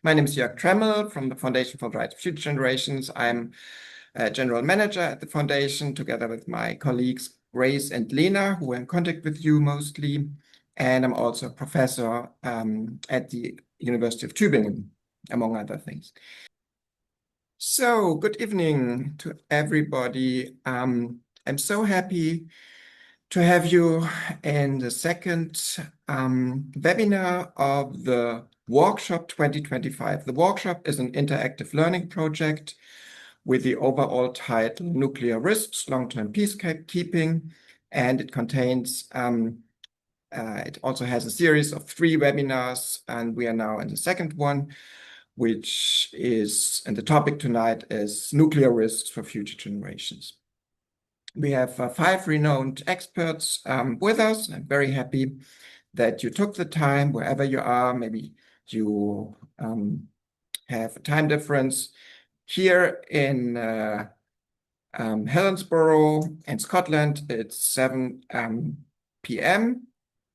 My name is Jörg Tremmel from the Foundation for Bright Future Generations. I'm a general manager at the foundation together with my colleagues Grace and Lena, who are in contact with you mostly. And I'm also a professor at the University of Tübingen, among other things. So, good evening to everybody. I'm so happy to have you in the second webinar of the Walkshop 2025. The Walkshop is an interactive learning project with the overall title Nuclear Risks, Long-Term Peacekeeping, and it contains, it also has a series of 3 webinars, and we are now in the second one, which is, and the topic tonight is nuclear risks for future generations. We have 5 renowned experts with us. I'm very happy that you took the time wherever you are. Maybe you have a time difference. Here in Helensburgh in Scotland, it's 7 p.m.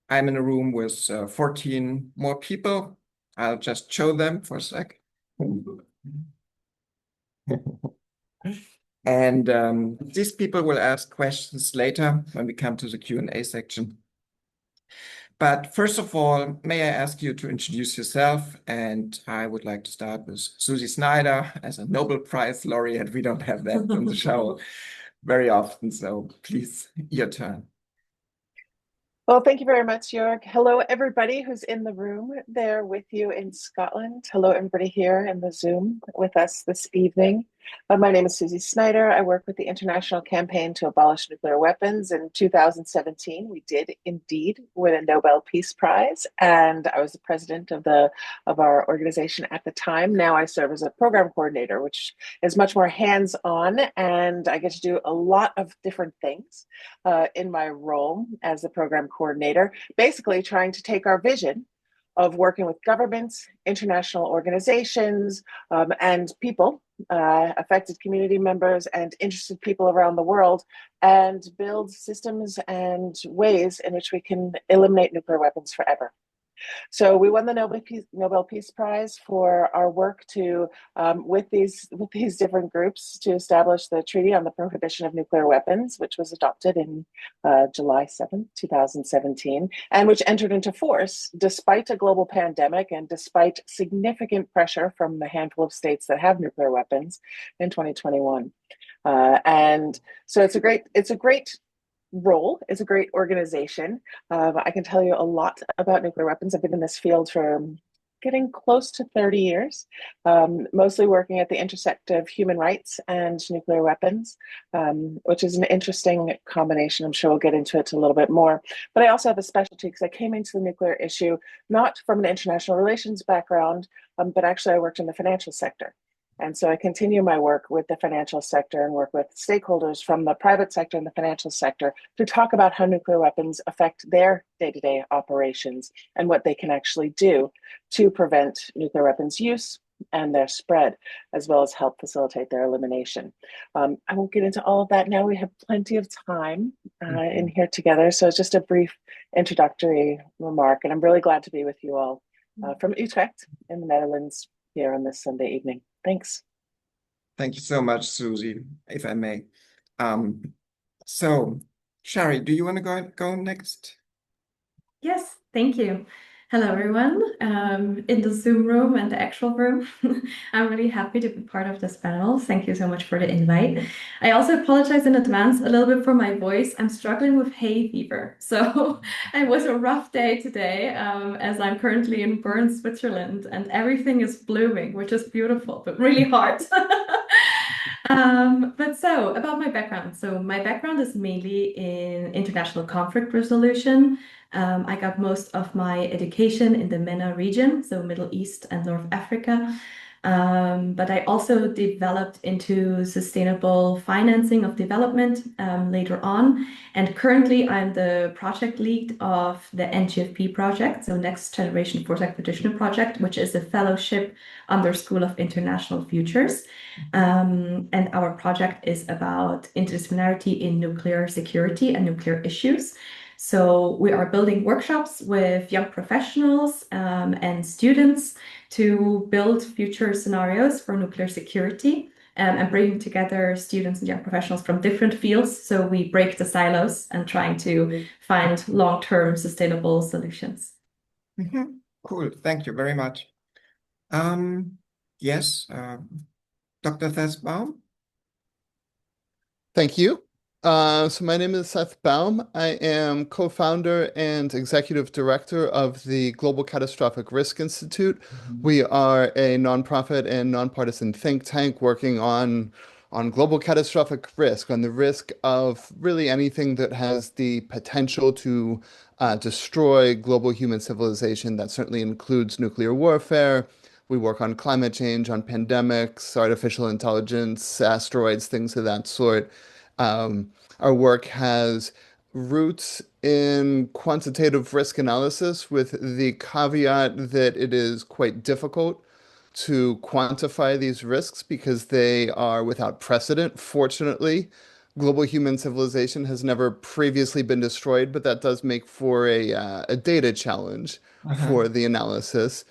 I'm in a room with 14 more people. I'll just show them for a sec. And these people will ask questions later when we come to the Q&A section. But first of all, may I ask you to introduce yourself? And I would like to start with Susi Snyder as a Nobel Prize laureate. We don't have that on the show very often, so please, your turn. Well, thank you very much, Jörg. Hello, everybody who's in the room there with you in Scotland. Hello, everybody here in the Zoom with us this evening. My name is Susi Snyder. I work with the International Campaign to Abolish Nuclear Weapons. In 2017, we did indeed win a Nobel Peace Prize, and I was the president of our organization at the time. Now I serve as a program coordinator, which is much more hands-on, and I get to do a lot of different things in my role as a program coordinator, basically trying to take our vision of working with governments, international organizations, and people, affected community members and interested people around the world, and build systems and ways in which we can eliminate nuclear weapons forever. So we won the Nobel Peace Prize for our work to, with these different groups, to establish the Treaty on the Prohibition of Nuclear Weapons, which was adopted in July 7th, 2017, and which entered into force despite a global pandemic and despite significant pressure from the handful of states that have nuclear weapons in 2021. And so it's a great role. It's a great organization. I can tell you a lot about nuclear weapons. I've been in this field for getting close to 30 years, mostly working at the intersect of human rights and nuclear weapons, which is an interesting combination. I'm sure we'll get into it a little bit more. But I also have a specialty because I came into the nuclear issue not from an international relations background, but actually I worked in the financial sector. And so I continue my work with the financial sector and work with stakeholders from the private sector and the financial sector to talk about how nuclear weapons affect their day-to-day operations and what they can actually do to prevent nuclear weapons use and their spread, as well as help facilitate their elimination. I won't get into all of that now. We have plenty of time in here together. So it's just a brief introductory remark. And I'm really glad to be with you all from Utrecht in the Netherlands here on this Sunday evening. Thanks. Thank you so much, Susi, if I may. So, Shari, do you want to go next? Yes, thank you. Hello, everyone, in the Zoom room and the actual room. I'm really happy to be part of this panel. Thank you so much for the invite. I also apologize in advance a little bit for my voice. I'm struggling with hay fever. So it was a rough day today, as I'm currently in Bern, Switzerland, and everything is blooming, which is beautiful, but really hard. But so about my background. So my background is mainly in international conflict resolution. I got most of my education in the MENA region, so Middle East and North Africa. But I also developed into sustainable financing of development later on. And currently I'm the project lead of the NGFP project, so Next Generation Foresight Practitioner Project, which is a fellowship under School of International Futures. And our project is about interdisciplinarity in nuclear security and nuclear issues. So we are building workshops with young professionals and students to build future scenarios for nuclear security and bringing together students and young professionals from different fields. So we break the silos and trying to find long-term sustainable solutions. Cool. Thank you very much. Yes, Dr. Seth Baum. Thank you. So my name is Seth Baum. I am co-founder and executive director of the Global Catastrophic Risk Institute. We are a nonprofit and nonpartisan think tank working on global catastrophic risk, on the risk of really anything that has the potential to destroy global human civilization. That certainly includes nuclear warfare. We work on climate change, on pandemics, artificial intelligence, asteroids, things of that sort. Our work has roots in quantitative risk analysis with the caveat that it is quite difficult to quantify these risks because they are without precedent. Fortunately, global human civilization has never previously been destroyed, but that does make for a data challenge for the analysis.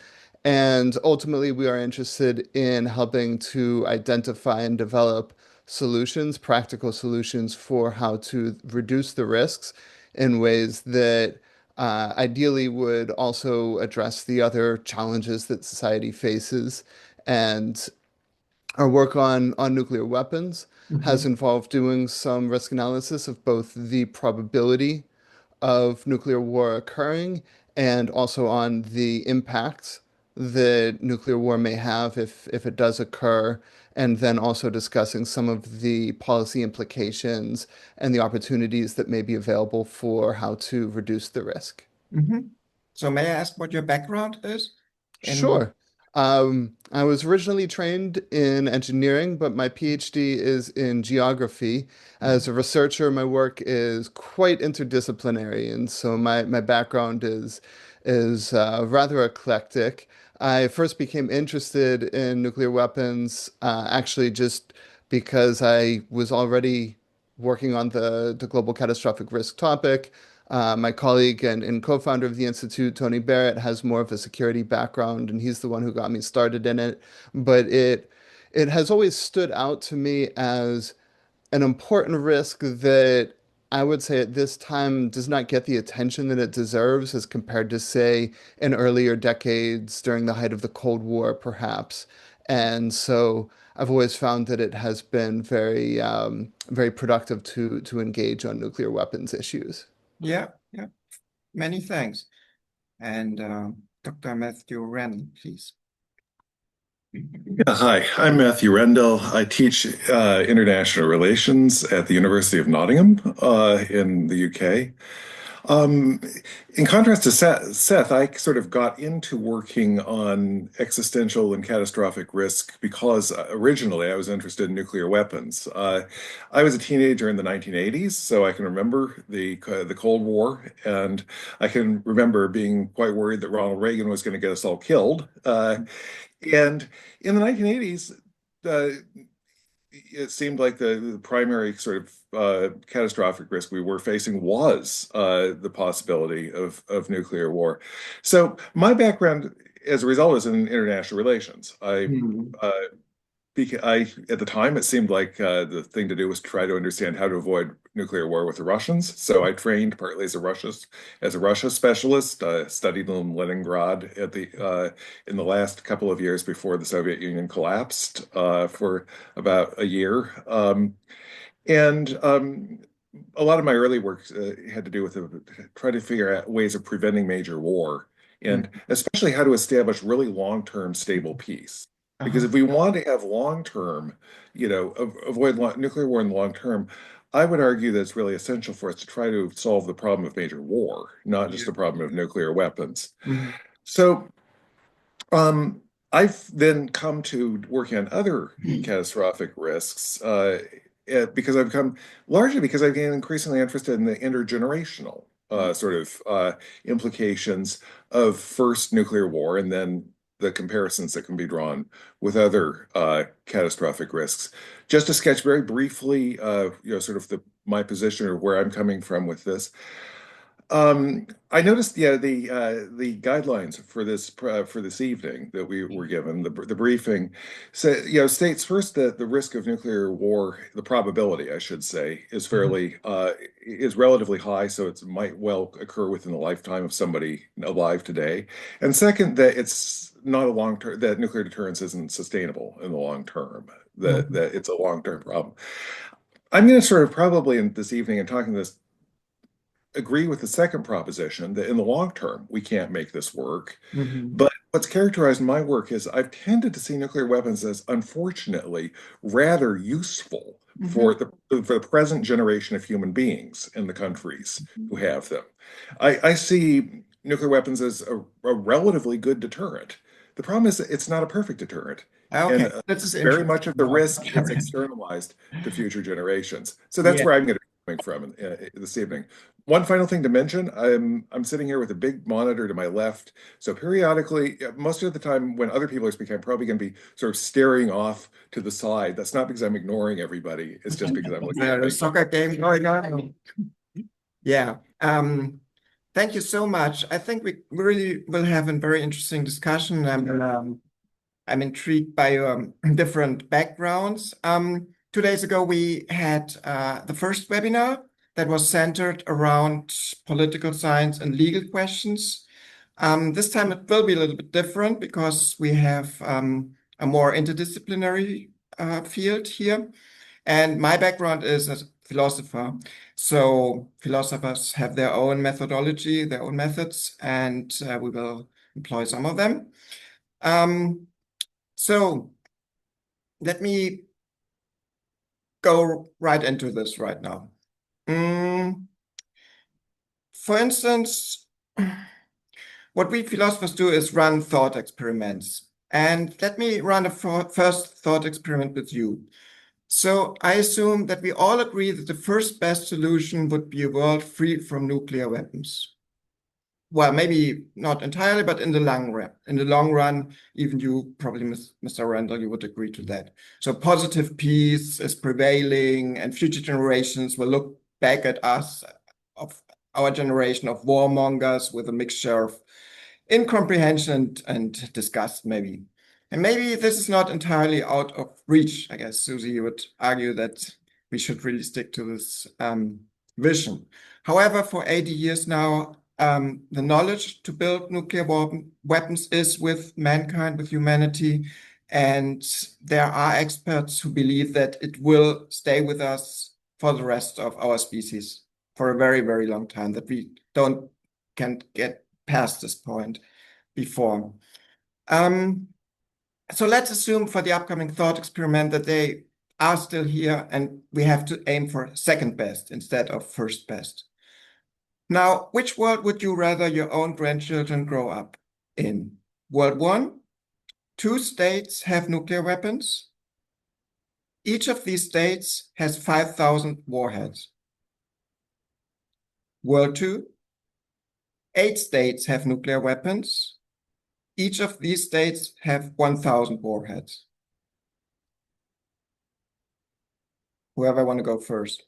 And ultimately, we are interested in helping to identify and develop solutions, practical solutions for how to reduce the risks in ways that ideally would also address the other challenges that society faces. And our work on nuclear weapons has involved doing some risk analysis of both the probability of nuclear war occurring and also on the impacts that nuclear war may have if it does occur, and then also discussing some of the policy implications and the opportunities that may be available for how to reduce the risk. So may I ask what your background is? Sure. I was originally trained in engineering, but my PhD is in geography. As a researcher, my work is quite interdisciplinary, and so my background is rather eclectic. I first became interested in nuclear weapons actually just because I was already working on the global catastrophic risk topic. My colleague and co-founder of the Institute, Tony Barrett, has more of a security background, and he's the one who got me started in it. But it has always stood out to me as an important risk that I would say at this time does not get the attention that it deserves as compared to, say, in earlier decades during the height of the Cold War, perhaps. And so I've always found that it has been very, very productive to engage on nuclear weapons issues. Yeah. Many thanks. And Dr. Matthew Rendall, please. Yeah, hi, I'm Matthew Rendall. I teach international relations at the University of Nottingham in the UK. In contrast to Seth, I sort of got into working on existential and catastrophic risk because originally I was interested in nuclear weapons. I was a teenager in the 1980s, so I can remember the Cold War, and I can remember being quite worried that Ronald Reagan was going to get us all killed. And in the 1980s, it seemed like the primary sort of catastrophic risk we were facing was the possibility of nuclear war. So my background, as a result, is in international relations. At the time, it seemed like the thing to do was try to understand how to avoid nuclear war with the Russians. So I trained partly as a Russia specialist, studied in Leningrad in the last couple of years before the Soviet Union collapsed for about a year. A lot of my early work had to do with trying to figure out ways of preventing major war, and especially how to establish really long-term stable peace. Because if we want to have long-term, avoid nuclear war in the long term, I would argue that it's really essential for us to try to solve the problem of major war, not just the problem of nuclear weapons. So I've then come to working on other catastrophic risks because I've been increasingly interested in the intergenerational sort of implications of first nuclear war and then the comparisons that can be drawn with other catastrophic risks. Just to sketch very briefly, sort of my position or where I'm coming from with this. I noticed, yeah, the guidelines for this evening that we were given, the briefing, states first that the risk of nuclear war, the probability, I should say, is relatively high, so it might well occur within the lifetime of somebody alive today. And second, that it's not a long term, that nuclear deterrence isn't sustainable in the long term, that it's a long-term problem. I'm going to sort of probably in this evening and talking this agree with the second proposition that in the long term, we can't make this work. But what's characterized my work is I've tended to see nuclear weapons as, unfortunately, rather useful for the present generation of human beings in the countries who have them. I see nuclear weapons as a relatively good deterrent. The problem is that it's not a perfect deterrent. Okay, And this is very much of the risk is interesting. externalized to future generations. So that's where I'm going to be coming from this evening. One final thing to mention, I'm sitting here with a big monitor to my left. So periodically, most of the time when other people are speaking, I'm probably going to be sort of staring off to the side. That's not because I'm ignoring everybody. It's just because I'm looking at There's a soccer game going on. Yeah. Thank you so much. I think we really will have a very interesting discussion. I'm intrigued by your different backgrounds. 2 days ago, we had the first webinar that was centered around political science and legal questions. This time it will be a little bit different because we have a more interdisciplinary field here. And my background is as a philosopher. So philosophers have their own methodology, their own methods, and we will employ some of them. So let me go right into this right now. For instance, what we philosophers do is run thought experiments. And let me run a first thought experiment with you. So I assume that we all agree that the first best solution would be a world free from nuclear weapons. Well, maybe not entirely, but in the long run, even you, probably, Mr. Rendall, you would agree to that. So positive peace is prevailing, and future generations will look back at us, of our generation of warmongers, with a mixture of incomprehension and disgust, maybe. And maybe this is not entirely out of reach. I guess, Susi, you would argue that we should really stick to this vision. However, for 80 years now, the knowledge to build nuclear weapons is with mankind, with humanity. And there are experts who believe that it will stay with us for the rest of our species for a very, very long time, that we can't get past this point before. So let's assume for the upcoming thought experiment that they are still here and we have to aim for second best instead of first best. Now, which world would you rather your own grandchildren grow up in? World 1, 2 states have nuclear weapons. Each of these states has 5,000 warheads. World 2, 8 states have nuclear weapons. Each of these states have 1,000 warheads. Whoever want to go first.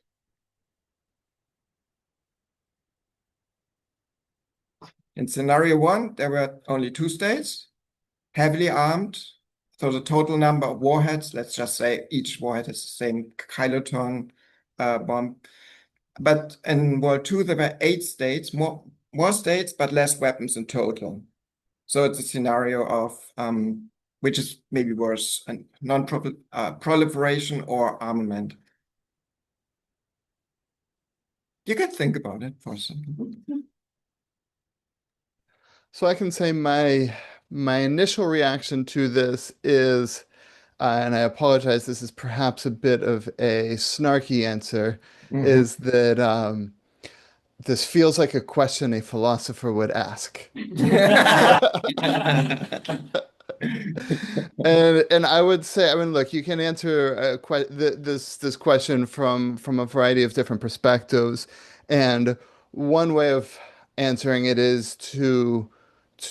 In scenario 1, there were only 2 states, heavily armed. So the total number of warheads, let's just say each warhead has the same kiloton bomb. But in World 2, there were 8 states, more states, but less weapons in total. So it's a scenario of which is maybe worse, non-proliferation or armament. You can think about it for a second. So I can say my initial reaction to this is, and I apologize, this is perhaps a bit of a snarky answer, is that this feels like a question a philosopher would ask. And I would say, I mean, look, you can answer this question from a variety of different perspectives, and one way of answering it is to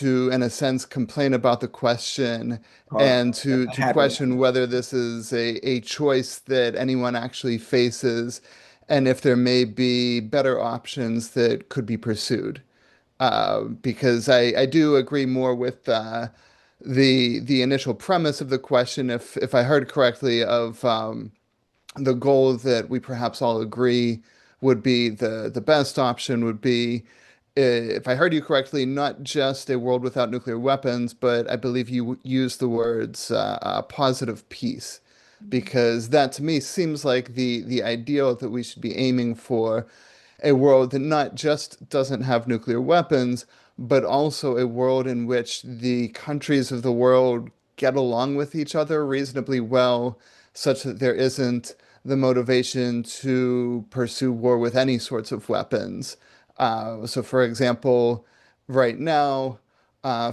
in a sense complain about the question and to question whether this is a choice that anyone actually faces, and if there may be better options that could be pursued. Because I do agree more with the initial premise of the question, if I heard correctly, of the goal that we perhaps all agree would be the best option would be, if I heard you correctly, not just a world without nuclear weapons, but I believe you used the words positive peace, because that to me seems like the ideal that we should be aiming for, a world that not just doesn't have nuclear weapons, but also a world in which the countries of the world get along with each other reasonably well, such that there isn't the motivation to pursue war with any sorts of weapons. So, for example, right now,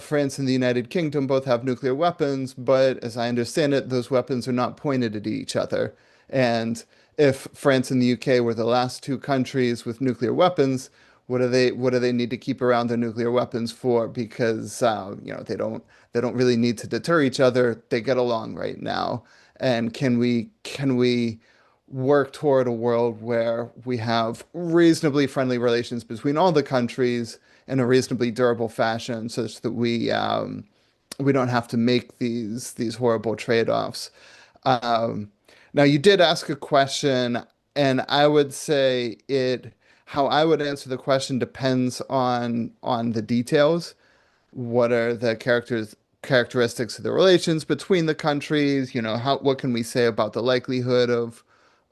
France and the United Kingdom both have nuclear weapons, but as I understand it, those weapons are not pointed at each other. And if France and the UK were the last two countries with nuclear weapons, what do they need to keep around their nuclear weapons for? Because they don't really need to deter each other. They get along right now. And can we work toward a world where we have reasonably friendly relations between all the countries in a reasonably durable fashion, such that we don't have to make these horrible trade-offs. Um, Now, you did ask a question, and I would say how I would answer the question depends on the details. What are the characteristics of the relations between the countries? What can we say about the likelihood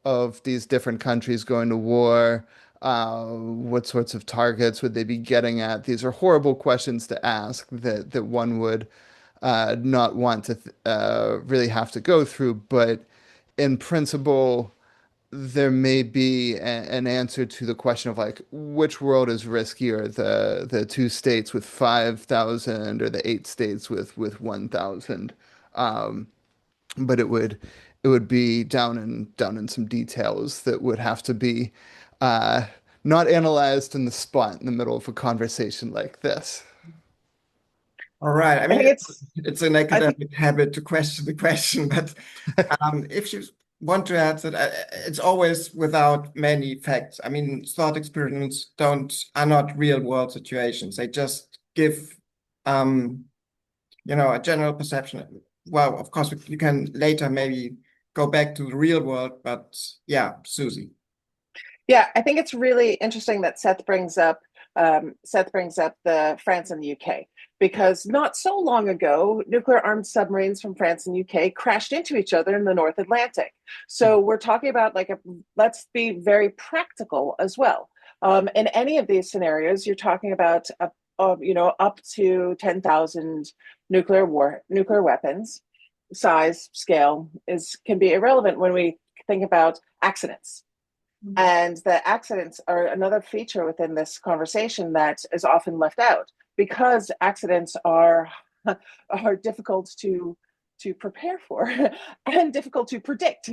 of these different countries going to war? What sorts of targets would they be getting at? These are horrible questions to ask that one would not want to really have to go through, but in principle, there may be an answer to the question of like which world is riskier, the two states with 5,000 or the eight states with 1,000. Um, but it would be down in some details that would have to be uh, not analyzed in the spot in the middle of a conversation like this. All right. I I mean, think it's an I think academic habit to question the question, but if you want to answer it, it's always without many facts. I mean, thought experiments are not real world situations. They just give, um, a general perception. Well, of course, you can later maybe go back to the real world, but yeah, Susie. Yeah, I think it's really interesting that Seth brings up the France and the UK, because not so long ago, nuclear armed submarines from France and UK crashed into each other in the North Atlantic. So we're talking about let's be very practical as well. In any of these scenarios, you're talking about up to 10,000 nuclear weapons. Size scale can be irrelevant when we think about accidents. And the accidents are another feature within this conversation that is often left out, because accidents are difficult to prepare for and difficult to predict.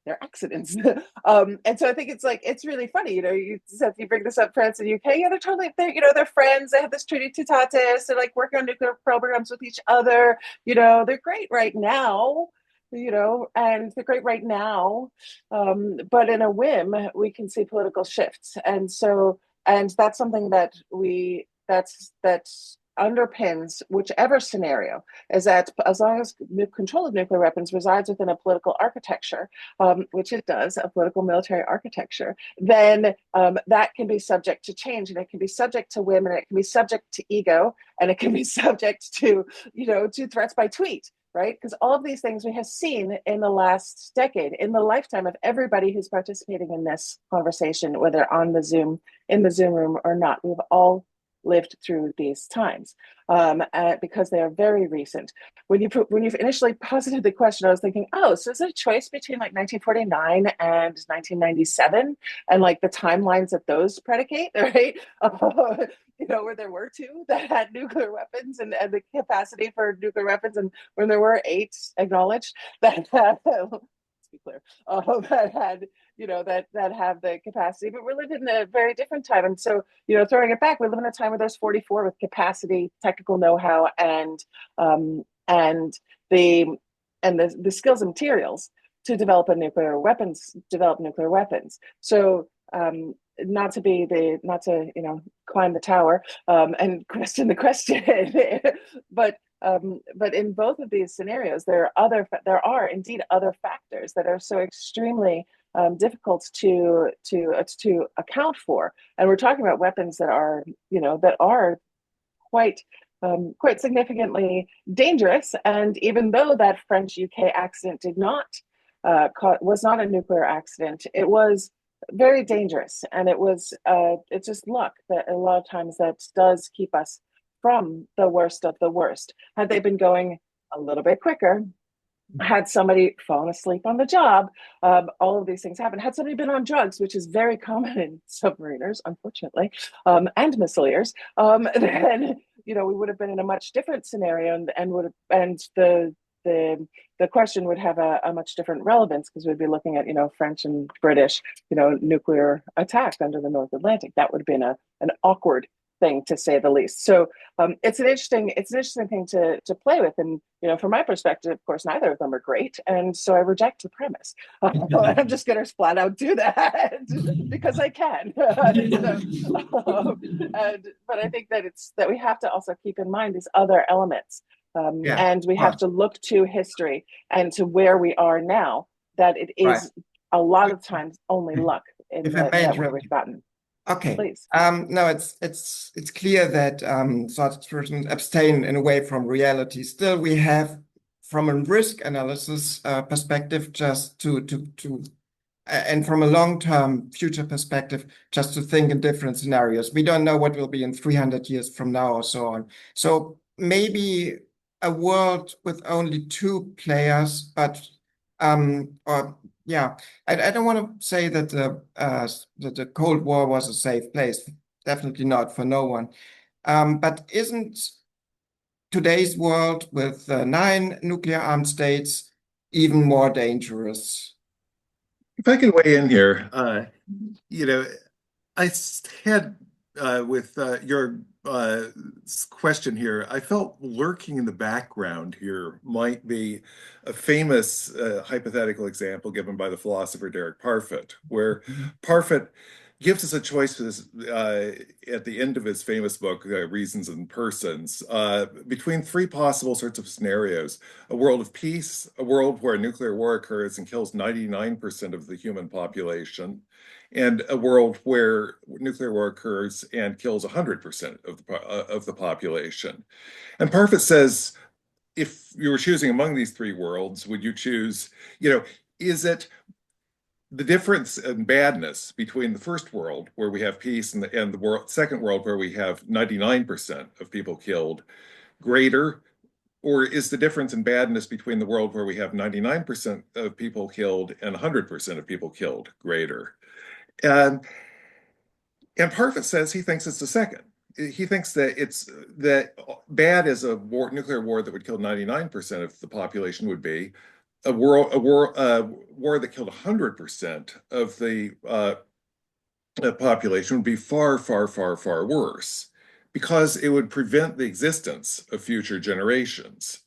They're accidents. And so I think it's really funny. You bring this up, France and UK. Yeah, they're friends. They have this treaty they're like working on nuclear programs with each other. They're great right now. And they're great right now, but in a whim, we can see political shifts, and that's something that underpins whichever scenario, is that as long as control of nuclear weapons resides within a political architecture, which it does, a political military architecture, then that can be subject to change, and it can be subject to whim, and it can be subject to ego, and it can be subject to threats by tweet. Right? Because all of these things we have seen in the last decade, in the lifetime of everybody who's participating in this conversation, whether in the Zoom room or not. We've all lived through these times, because they are very recent. When you initially posited the question, I was thinking, oh, so is it a choice between 1949 and 1997, and the timelines that those predicate, right? Where there were two that had nuclear weapons and the capacity for nuclear weapons, and when there were eight acknowledged that let's be clear, that had that have the capacity. But we're living in a very different time, and so throwing it back, we live in a time where there's 44 with capacity, technical know-how, and the skills and materials to develop nuclear weapons. So not to climb the tower and question the question, but in both of these scenarios, there are indeed other factors that are so extremely difficult to account for, and we're talking about weapons that are quite significantly dangerous. And even though that French UK accident was not a nuclear accident, it was very dangerous, and it's just luck that a lot of times that does keep us from the worst of the worst. Had they been going a little bit quicker, had somebody fallen asleep on the job, all of these things happen. Had somebody been on drugs, which is very common in submariners, unfortunately, and missileers, then we would have been in a much different scenario, and the question would have a much different relevance, because we'd be looking at French and British nuclear attack under the North Atlantic. That would have been an awkward thing, to say the least. So it's an interesting thing to play with. And from my perspective, of course, neither of them are great, and so I reject the premise. I'm just going to flat out do that because I can. But I think that we have to also keep in mind these other elements, and we have to look to history and to where we are now. That it is a lot of times only luck in where we've gotten. Okay. Please. No, it's clear that such persons abstain in a way from reality. Still, we have, from a risk analysis perspective, just and from a long-term future perspective, just to think in different scenarios. We don't know what will be in 300 years from now or so on. So maybe a world with only two players, but I don't want to say that the Cold War was a safe place. Definitely not, for no one. But isn't today's world with 9 nuclear-armed states even more dangerous? If I could weigh in here, I had with your question here, I felt lurking in the background here might be a famous hypothetical example given by the philosopher Derek Parfit, where Parfit gives us a choice at the end of his famous book, Reasons and Persons, between 3 possible sorts of scenarios: a world of peace, a world where a nuclear war occurs and kills 99% of the human population, and a world where nuclear war occurs and kills 100% of the population. And Parfit says, if you were choosing among these 3 worlds, would you choose, is it the difference in badness between the first world, where we have peace, and the second world, where we have 99% of people killed, greater? Or is the difference in badness between the world where we have 99% of people killed and 100% of people killed greater? And Parfit says he thinks it's the second. He thinks that bad as a nuclear war that would kill 99% of the population would be, a war that killed 100% of the population would be far, far, far, far worse, because it would prevent the existence of future generations.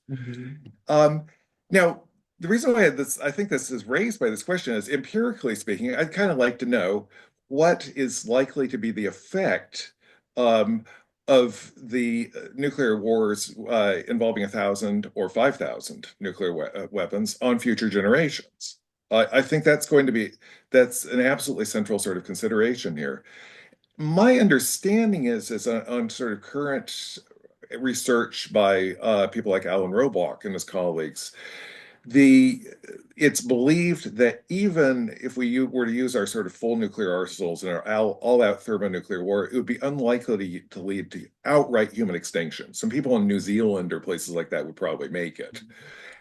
Now, the reason why I think this is raised by this question is, empirically speaking, I'd kind of like to know what is likely to be the effect of the nuclear wars involving 1,000 or 5,000 nuclear weapons on future generations. I think that's an absolutely central sort of consideration here. My understanding is on sort of current research by people like Alan Robach and his colleagues, it's believed that even if we were to use our sort of full nuclear arsenals in our all-out thermonuclear war, it would be unlikely to lead to outright human extinction. Some people in New Zealand or places like that would probably make it.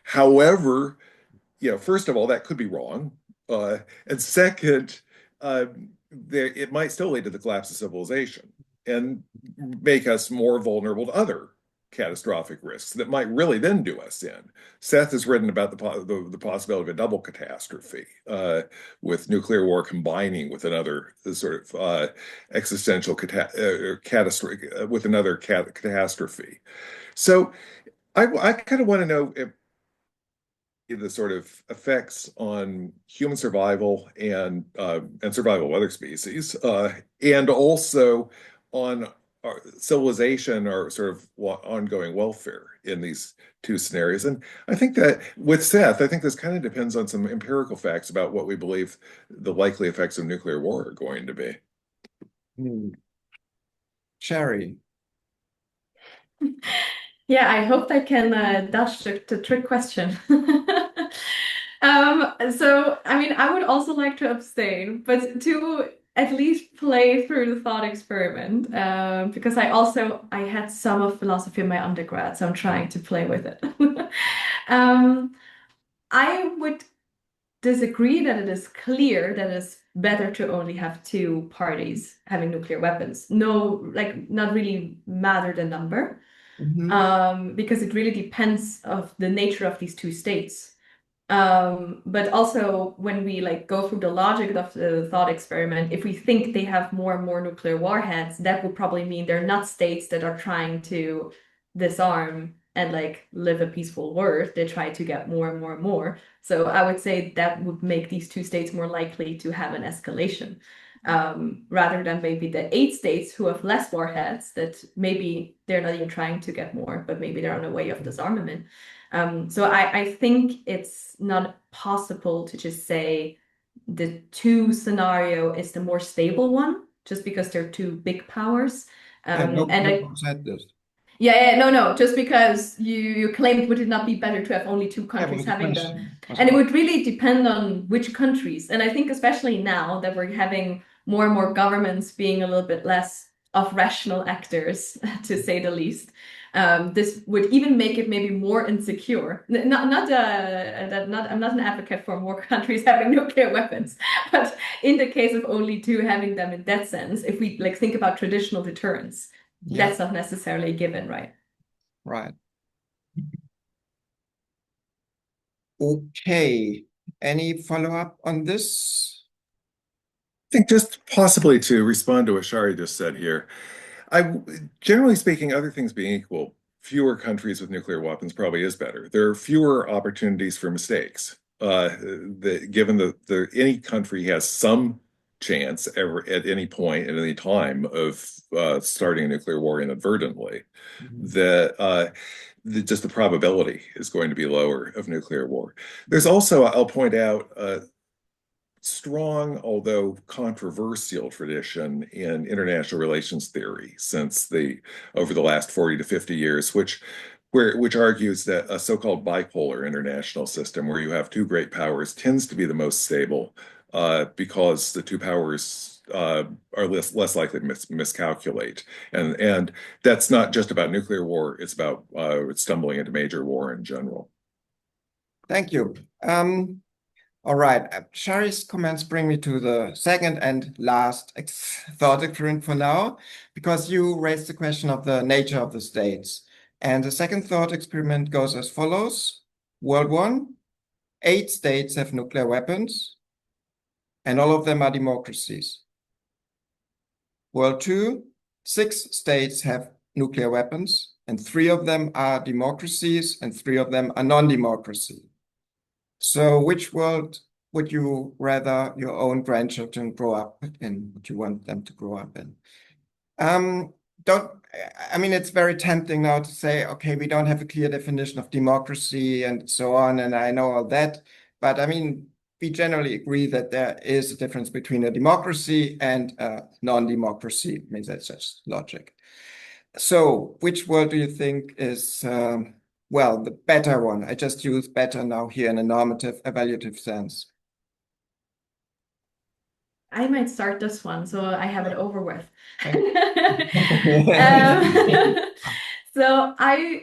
However, first of all, that could be wrong. And second, it might still lead to the collapse of civilization and make us more vulnerable to other catastrophic risks that might really then do us in. Seth has written about the possibility of a double catastrophe, with nuclear war combining with another sort of existential catastrophe, with another catastrophe. So I kind of want to know the sort of effects on human survival and survival of other species, and also on our civilization or sort of ongoing welfare in these two scenarios. And I think that with Seth, I think this kind of depends on some empirical facts about what we believe the likely effects of nuclear war are going to be. Shari. Yeah, I hope I can dodge the trick question. So, I mean, I would also like to abstain, but to at least play through the thought experiment, because I had some of philosophy in my undergrad, so I'm trying to play with it. I would disagree that it is clear that it's better to only have two parties having nuclear weapons. No, like not really matter the number. Because it really depends of the nature of these two states. But also when we like go through the logic of the thought experiment, if we think they have more and more nuclear warheads, that would probably mean they're not states that are trying to disarm and like live a peaceful world. They try to get more and more and more. So I would say that would make these two states more likely to have an escalation. Rather than maybe the 8 states who have less warheads that maybe they're not even trying to get more, but maybe they're on a way of disarmament. So I think it's not possible to just say the 2 scenario is the more stable one, just because they're 2 big powers. Nobel said this. No, just because you claimed would it not be better to have only 2 countries having them? And it would really depend on which countries. And I think especially now that we're having more and more governments being a little bit less of rational actors, to say the least, this would even make it maybe more insecure. I'm not an advocate for more countries having nuclear weapons, but in the case of only 2 having them in that sense, if we like think about traditional deterrence, that's not necessarily a given, right? Right. Okay. Any follow-up on this? I think just possibly to respond to what Shari just said here, generally speaking, other things being equal, fewer countries with nuclear weapons probably is better. There are fewer opportunities for mistakes. Given that any country has some chance ever at any point at any time of starting a nuclear war inadvertently, just the probability is going to be lower of nuclear war. There's also, I'll point out, strong, although controversial tradition in international relations theory over the last 40 to 50 years, which argues that a so-called bipolar international system where you have 2 great powers tends to be the most stable because the 2 powers are less likely to miscalculate. And that's not just about nuclear war, it's about stumbling into major war in general. Thank you. All right, Shari's comments bring me to the second and last thought experiment for now, because you raised the question of the nature of the states. And the second thought experiment goes as follows. World 1, 8 states have nuclear weapons, and all of them are democracies. World 2, 6 states have nuclear weapons, and 3 of them are democracies, and 3 of them are non-democracy. So which world would you rather your own grandchildren grow up in? Would you want them to grow up in? It's very tempting now to say, okay, we don't have a clear definition of democracy and so on, and I know all that. But I mean, we generally agree that there is a difference between a democracy and a non-democracy. I mean, that's just logic. So which world do you think is the better one? I just use better now here in a normative, evaluative sense. I might start this one so I have it over with. So I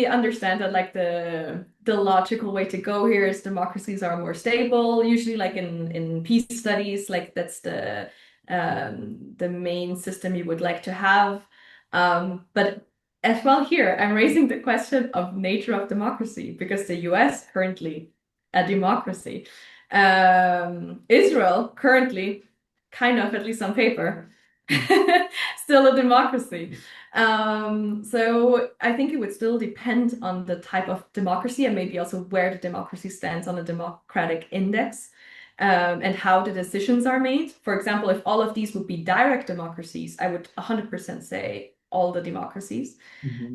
understand that like the logical way to go here is democracies are more stable. Usually like in peace studies, like that's the main system you would like to have. But as well here, I'm raising the question of nature of democracy because the US currently a democracy. Israel currently kind of, at least on paper, still a democracy. So I think it would still depend on the type of democracy and maybe also where the democracy stands on a democratic index, and how the decisions are made. For example, if all of these would be direct democracies, I would 100% say all the democracies.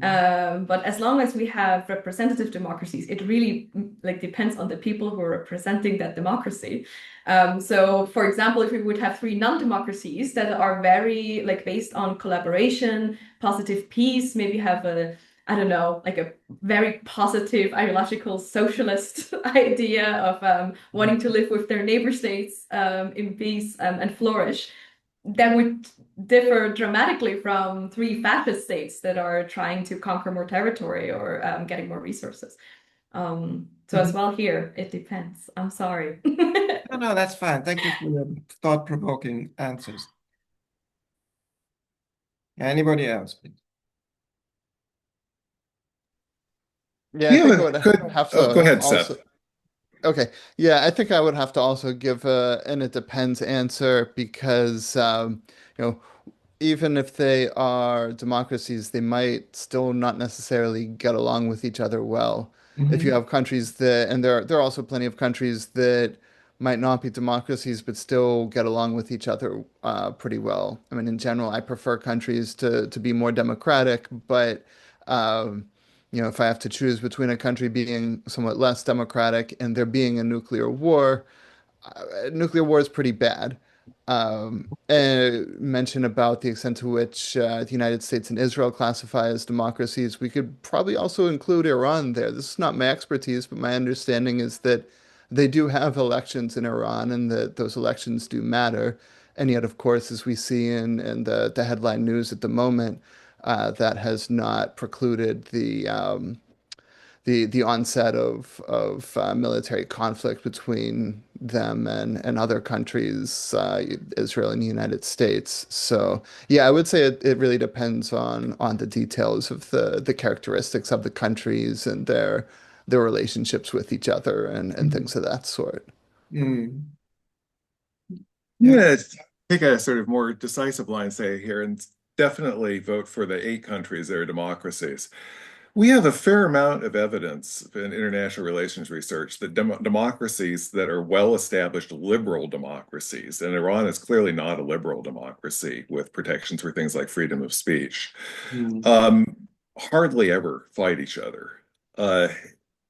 But as long as we have representative democracies, it really like depends on the people who are representing that democracy. So for example, if we would have three non-democracies that are very like based on collaboration, positive peace, maybe have a, I don't know, like a very positive ideological socialist idea of wanting to live with their neighbor states in peace and flourish, that would differ dramatically from three fascist states that are trying to conquer more territory or getting more resources. So as well here, it depends. I'm sorry. No, that's fine. Thank you for your thought-provoking answers. Anybody else, please? Yeah, I think I would good. have Oh, to go ahead, also. Seth. Okay. Yeah, I think I would have to also give an it depends answer because, you know, even if they are democracies, they might still not necessarily get along with each other well. If you have countries that, and there are also plenty of countries that might not be democracies but still get along with each other pretty well. I mean, in general, I prefer countries to be more democratic, but if I have to choose between a country being somewhat less democratic and there being a nuclear war is pretty bad. And mention about the extent to which the United States and Israel classify as democracies. We could probably also include Iran there. This is not my expertise, but my understanding is that they do have elections in Iran and that those elections do matter. And yet, of course, as we see in the headline news at the moment, that has not precluded the onset of military conflict between them and other countries, Israel and the United States. So yeah, I would say it really depends on the details of the characteristics of the countries and their relationships with each other and things of that sort. Mm. Yeah, take a sort of more decisive line, say here, and definitely vote for the 8 countries that are democracies. We have a fair amount of evidence in international relations research that democracies that are well-established liberal democracies, and Iran is clearly not a liberal democracy with protections for things like freedom of speech, hardly ever fight each other.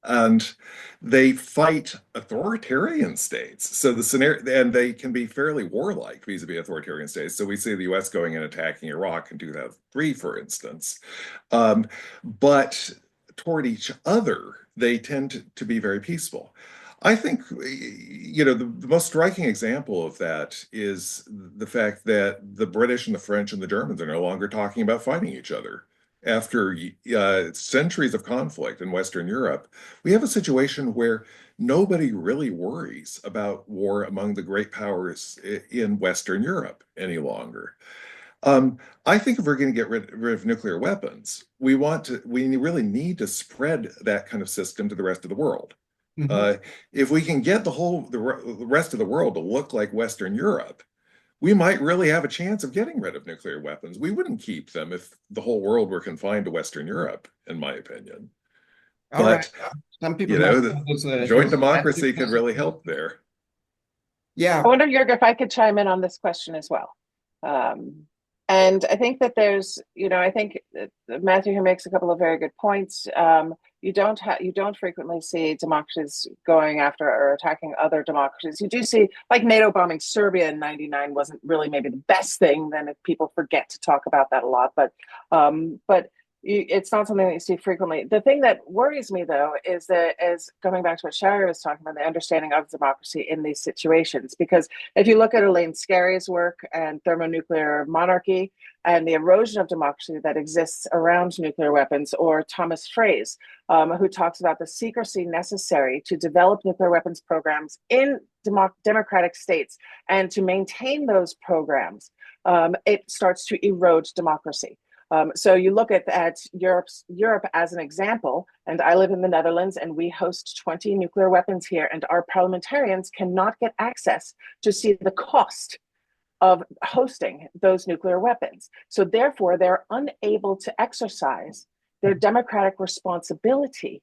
And they fight authoritarian states. So the scenario, and they can be fairly warlike vis-a-vis authoritarian states. So we see the US going and attacking Iraq in 2003, for instance. But toward each other, they tend to be very peaceful. I think, the most striking example of that is the fact that the British and the French and the Germans are no longer talking about fighting each other. After centuries of conflict in Western Europe, we have a situation where nobody really worries about war among the great powers in Western Europe any longer. I think if we're going to get rid of nuclear weapons, we really need to spread that kind of system to the rest of the world. If we can get the rest of the world to look like Western Europe, we might really have a chance of getting rid of nuclear weapons. We wouldn't keep them if the whole world were confined to Western Europe, in my opinion. All But, right. Some people might call this joint democracy could really help there. Yeah. I wonder, Jörg, if I could chime in on this question as well. And I think that there's, I think Matthew here makes a couple of very good points. You don't frequently see democracies going after or attacking other democracies. You do see, like NATO bombing Serbia in '99 wasn't really maybe the best thing. Then if people forget to talk about that a lot, but it's not something that you see frequently. The thing that worries me, though, is going back to what Shari was talking about, the understanding of democracy in these situations. Because if you look at Elaine Scarry's work and thermonuclear monarchy and the erosion of democracy that exists around nuclear weapons, or Thomas Fraze, who talks about the secrecy necessary to develop nuclear weapons programs in democratic states and to maintain those programs, it starts to erode democracy. So you look at Europe as an example, and I live in the Netherlands, and we host 20 nuclear weapons here, and our parliamentarians cannot get access to see the cost of hosting those nuclear weapons. So therefore, they're unable to exercise their democratic responsibility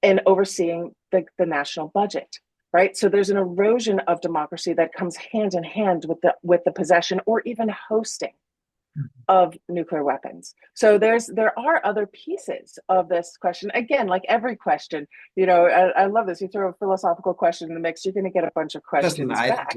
in overseeing the national budget, right? So there's an erosion of democracy that comes hand in hand with the possession or even hosting of nuclear weapons. So there are other pieces of this question. Again, like every question, I love this. You throw a philosophical question in the mix, you're going to get a bunch of questions back.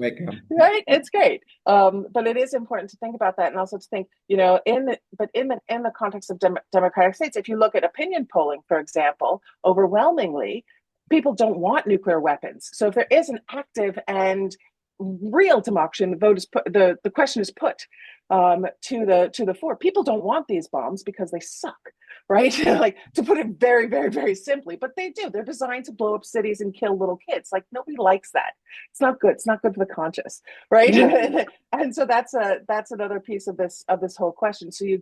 Right? It's great. But it is important to think about that, and also to think, in the context of democratic states, if you look at opinion polling, for example, overwhelmingly, people don't want nuclear weapons. So if there is an active and real democracy, and the question is put to the fore. People don't want these bombs because they suck, right? Like, to put it very, very, very simply, but they do. They're designed to blow up cities and kill little kids. Like, nobody likes that. It's not good. It's not good for the conscious, right? And so that's another piece of this whole question. So you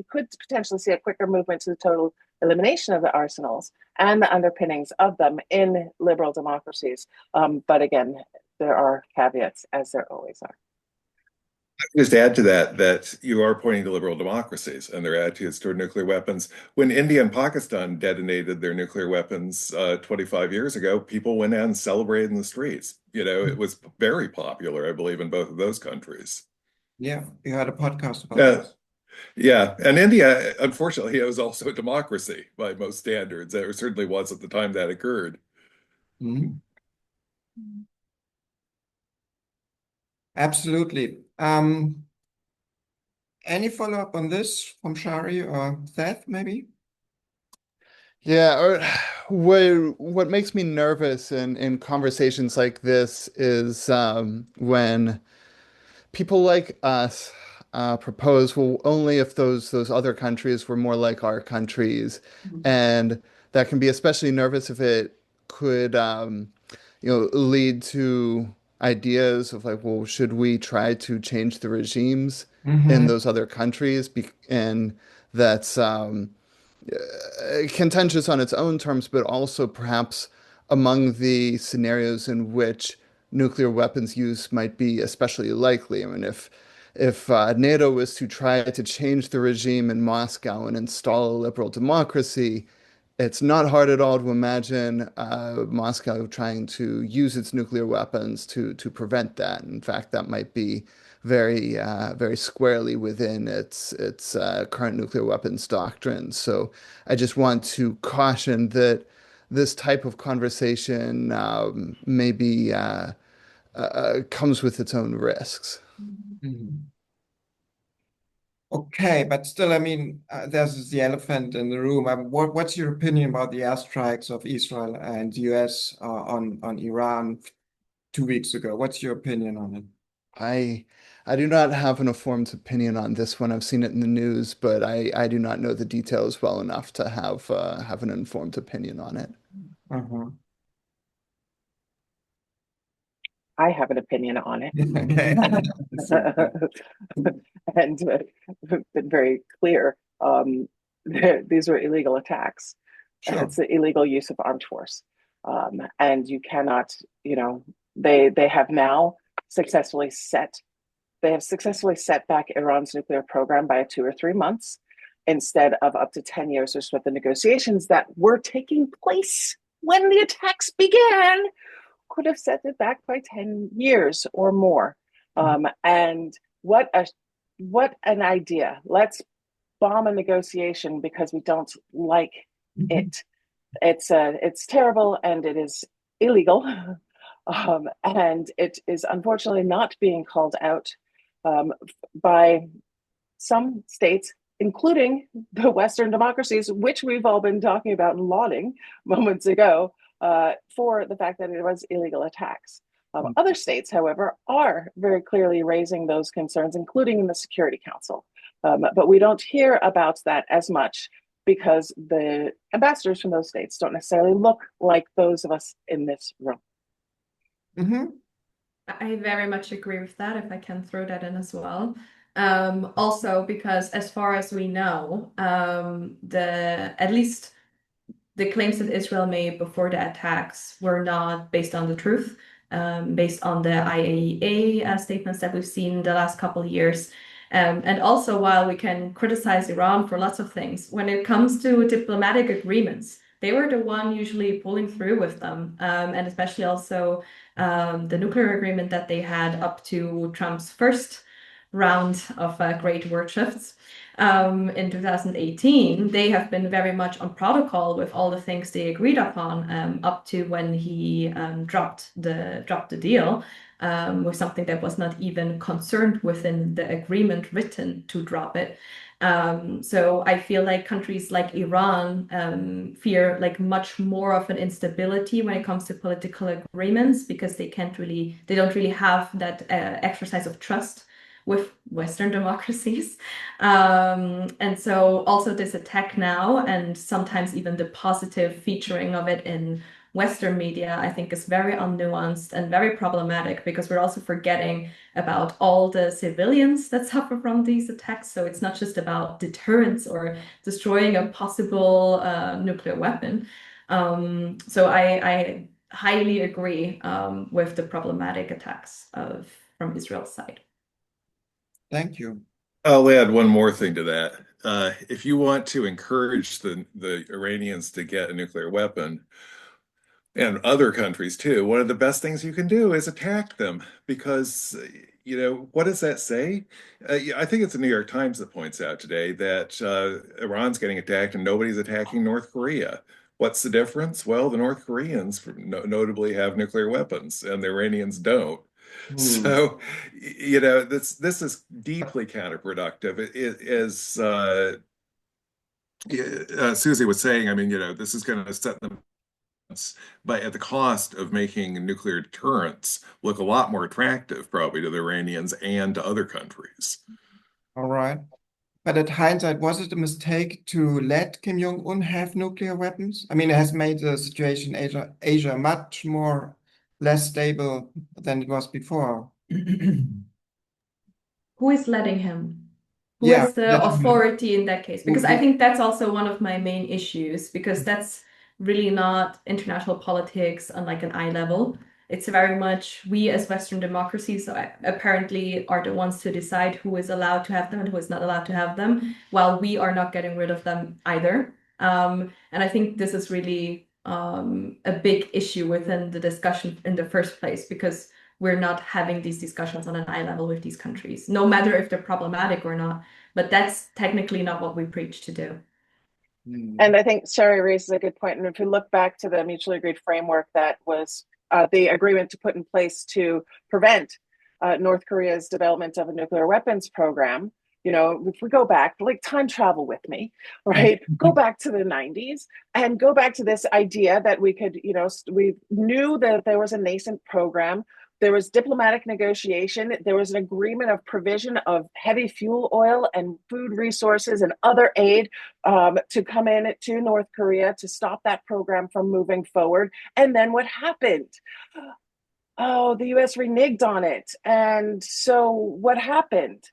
could potentially see a quicker movement to the total elimination of the arsenals and the underpinnings of them in liberal democracies. But again, there are caveats, as there always are. Just add to that you are pointing to liberal democracies and their attitudes toward nuclear weapons. When India and Pakistan detonated their nuclear weapons 25 years ago, people went out and celebrated in the streets. It was very popular, I believe, in both of those countries. Yeah, we had a podcast about this. Yeah, and India, unfortunately, it was also a democracy by most standards. It certainly was at the time that occurred. Mm-hmm. Absolutely. Any follow-up on this from Shari or Seth, maybe? Yeah, what makes me nervous in conversations like this is when people like us propose, well, only if those other countries were more like our countries, and that can be especially nervous if it could, lead to ideas of like, well, should we try to change the regimes in those other countries? And that's contentious on its own terms, but also perhaps among the scenarios in which nuclear weapons use might be especially likely. I mean, if NATO was to try to change the regime in Moscow and install a liberal democracy, it's not hard at all to imagine Moscow trying to use its nuclear weapons to prevent that. In fact, that might be very very squarely within its current nuclear weapons doctrine. So I just want to caution that this type of conversation maybe comes with its own risks. Okay, but still, I mean, there's the elephant in the room. What's your opinion about the airstrikes of Israel and the US on Iran 2 weeks ago? What's your opinion on it? I do not have an informed opinion on this one. I've seen it in the news, but I do not know the details well enough to have an informed opinion on it. I have an opinion on it. And been very clear. These were illegal attacks. Sure. It's the illegal use of armed force. And you cannot, they have now successfully set back Iran's nuclear program by 2 or 3 months instead of up to 10 years, which is what the negotiations that were taking place when the attacks began could have set it back by 10 years or more. And what an idea. Let's bomb a negotiation because we don't like it. It's terrible and it is illegal. And it is unfortunately not being called out by some states, including the Western democracies, which we've all been talking about and lauding moments ago, for the fact that it was illegal attacks. Other states, however, are very clearly raising those concerns, including in the Security Council. But we don't hear about that as much because the ambassadors from those states don't necessarily look like those of us in this room. I very much agree with that, if I can throw that in as well. Also, because as far as we know, at least the claims that Israel made before the attacks were not based on the truth. based on the IAEA statements that we've seen the last couple of years. And also, while we can criticize Iran for lots of things, when it comes to diplomatic agreements, they were the one usually pulling through with them, and especially also the nuclear agreement that they had up to Trump's first round of great workshops in 2018. They have been very much on protocol with all the things they agreed upon up to when he dropped the deal. Was something that was not even concerned within the agreement written to drop it. So I feel like countries like Iran fear like much more of an instability when it comes to political agreements, because they don't really have that exercise of trust with Western democracies. And so also this attack now, and sometimes even the positive featuring of it in Western media, I think is very unnuanced and very problematic, because we're also forgetting about all the civilians that suffer from these attacks. So it's not just about deterrence or destroying a possible nuclear weapon. So I highly agree with the problematic attacks from Israel's side. Thank you. I'll add one more thing to that. If you want to encourage the Iranians to get a nuclear weapon, and other countries too, one of the best things you can do is attack them, because, what does that say? I think it's the New York Times that points out today that Iran's getting attacked and nobody's attacking North Korea. What's the difference? Well, the North Koreans notably have nuclear weapons and the Iranians don't. So, this is deeply counterproductive. As Susi was saying, I mean, this is going to set them, but at the cost of making nuclear deterrence look a lot more attractive, probably, to the Iranians and to other countries. All right. But at hindsight, was it a mistake to let Kim Jong-un have nuclear weapons? I mean, it has made the situation in Asia much less stable than it was before. Who is letting him? Who Yeah, is the letting him. authority in that case? Because I Mhm. think that's also one of my main issues, because that's really not international politics on like an eye level. It's very much we as Western democracies apparently are the ones to decide who is allowed to have them and who is not allowed to have them, while we are not getting rid of them either. And I think this is really a big issue within the discussion in the first place, because we're not having these discussions on an eye level with these countries, no matter if they're problematic or not. But that's technically not what we preach to do. And I think Shari raises a good point. And if we look back to the mutually agreed framework that was the agreement to put in place to prevent North Korea's development of a nuclear weapons program, if we go back, like time travel with me, right? Go back to the 90s and go back to this idea that we could, we knew that there was a nascent program. There was diplomatic negotiation. There was an agreement of provision of heavy fuel oil and food resources and other aid to come in to North Korea to stop that program from moving forward. And then what happened? Oh, the US reneged on it. And so what happened?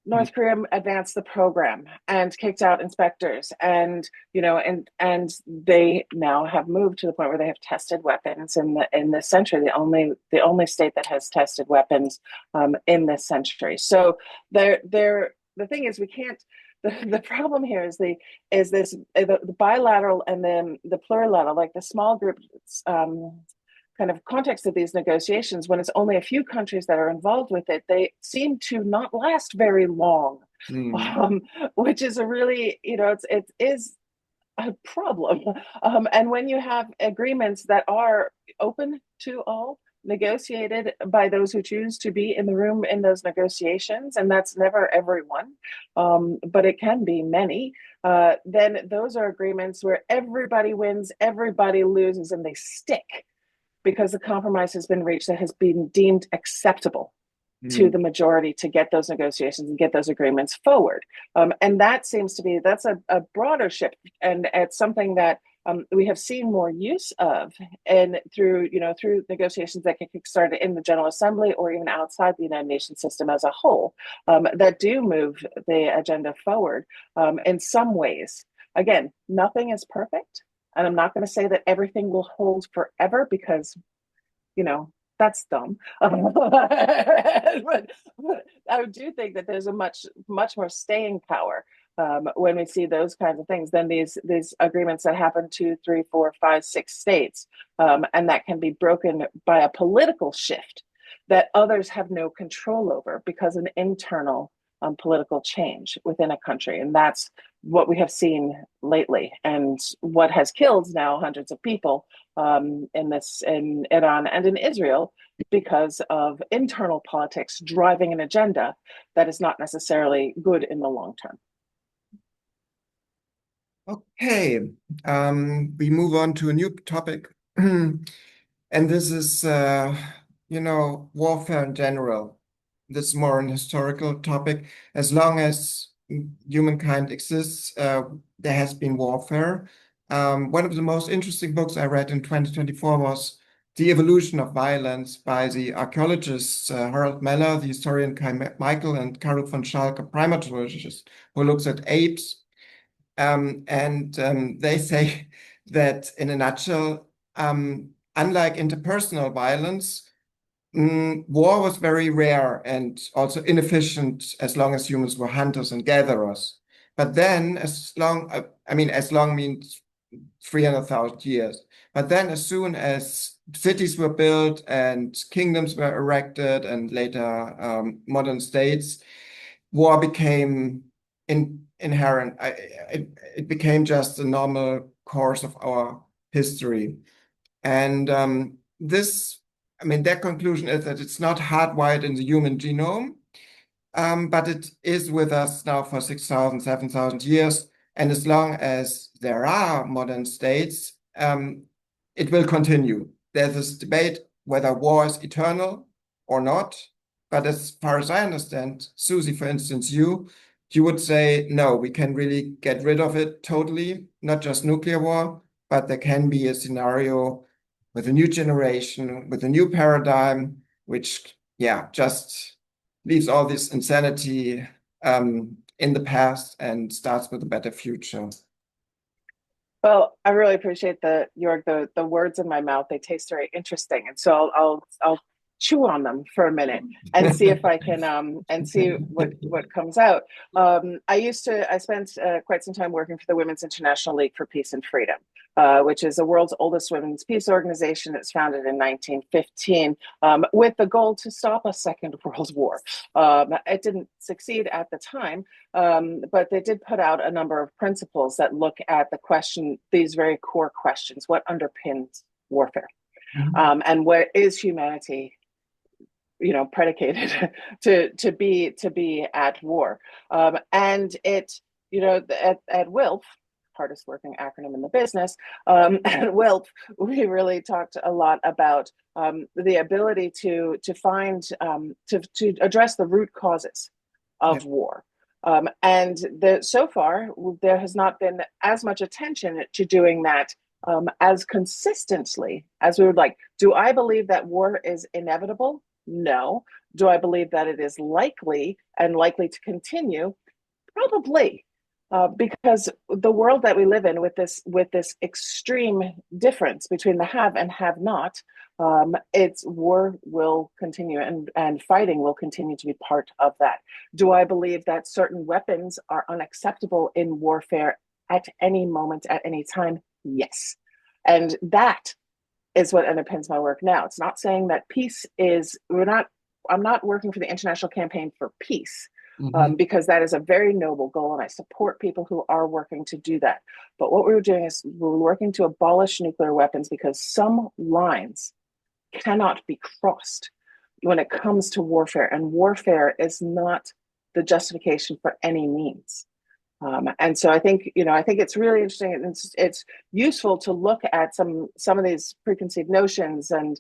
North Korea advanced the program and kicked out inspectors, and and they now have moved to the point where they have tested weapons in this century. The only state that has tested weapons in this century. So the thing is, we can't. The problem here is the bilateral and then the plurilateral, like the small group kind of context of these negotiations. When it's only a few countries that are involved with it, they seem to not last very long, which is a really, it is a problem. And when you have agreements that are open to all, negotiated by those who choose to be in the room in those negotiations, and that's never everyone, but it can be many, then those are agreements where everybody wins, everybody loses, and they stick, because the compromise has been reached that has been deemed acceptable to the majority to get those negotiations and get those agreements forward. And that seems to be, that's a broader shift. And it's something that we have seen more use of, and through negotiations that can kickstart in the General Assembly or even outside the United Nations system as a whole, that do move the agenda forward in some ways. Again, nothing is perfect. And I'm not going to say that everything will hold forever, because, that's dumb. But I do think that there's a much more staying power when we see those kinds of things than these agreements that happen 2, 3, 4, 5, 6 states, and that can be broken by a political shift that others have no control over because of an internal political change within a country. And that's what we have seen lately, and what has killed now hundreds of people in Iran and in Israel because of internal politics driving an agenda that is not necessarily good in the long term. Okay, we move on to a new topic, and this is, warfare in general. This is more an historical topic. As long as humankind exists, there has been warfare. One of the most interesting books I read in 2024 was The Evolution of Violence by the archaeologists Harold Meller, the historian Kai Michael, and Karl von Schalk, a primatologist who looks at apes. They say that in a nutshell, unlike interpersonal violence, war was very rare and also inefficient as long as humans were hunters and gatherers. But then, as long means 300,000 years. But then, as soon as cities were built and kingdoms were erected and later modern states, war became inherent. It became just a normal course of our history. And their conclusion is that it's not hardwired in the human genome, but it is with us now for 6,000, 7,000 years. And as long as there are modern states, it will continue. There's this debate whether war is eternal or not. But as far as I understand, Susi, for instance, you would say, no, we can really get rid of it totally, not just nuclear war, but there can be a scenario with a new generation, with a new paradigm, which, just leaves all this insanity in the past and starts with a better future. Well, I really appreciate the words in my mouth. They taste very interesting, and so I'll chew on them for a minute and see if I can and see what comes out. I spent quite some time working for the Women's International League for Peace and Freedom, which is the world's oldest women's peace organization. It's founded in 1915 with the goal to stop a second world war. It didn't succeed at the time, but they did put out a number of principles that look at these very core questions: what underpins warfare, and what is humanity predicated to be at war. And it, at WILF, hardest working acronym in the business, at WILF, we really talked a lot about the ability to find, to address the root causes of war. And so far, there has not been as much attention to doing that as consistently as we would like. Do I believe that war is inevitable? No. Do I believe that it is likely to continue? Probably, because the world that we live in, with this extreme difference between the have and have not, war will continue, and fighting will continue to be part of that. Do I believe that certain weapons are unacceptable in warfare at any moment, at any time? Yes, and that is what underpins my work now. It's not saying that peace is, I'm not working for the International Campaign for Peace, because that is a very noble goal, and I support people who are working to do that. But what we're doing is we're working to abolish nuclear weapons, because some lines cannot be crossed when it comes to warfare, and warfare is not the justification for any means. And so I think it's really interesting, and it's useful to look at some of these preconceived notions and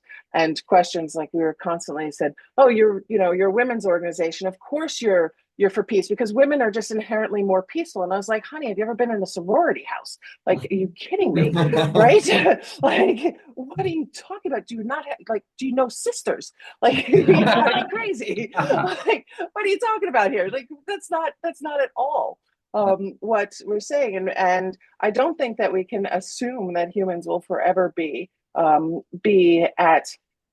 questions. Like, we were constantly said, oh, you're a women's organization, of course you're for peace because women are just inherently more peaceful. And I was like, honey, have you ever been in a sorority house? Like, are you kidding me? Right? Like, what are you talking about? Do you not have, do you know sisters? Like, you gotta be crazy. Like, what are you talking about here? Like, that's not at all what we're saying. And I don't think that we can assume that humans will forever be at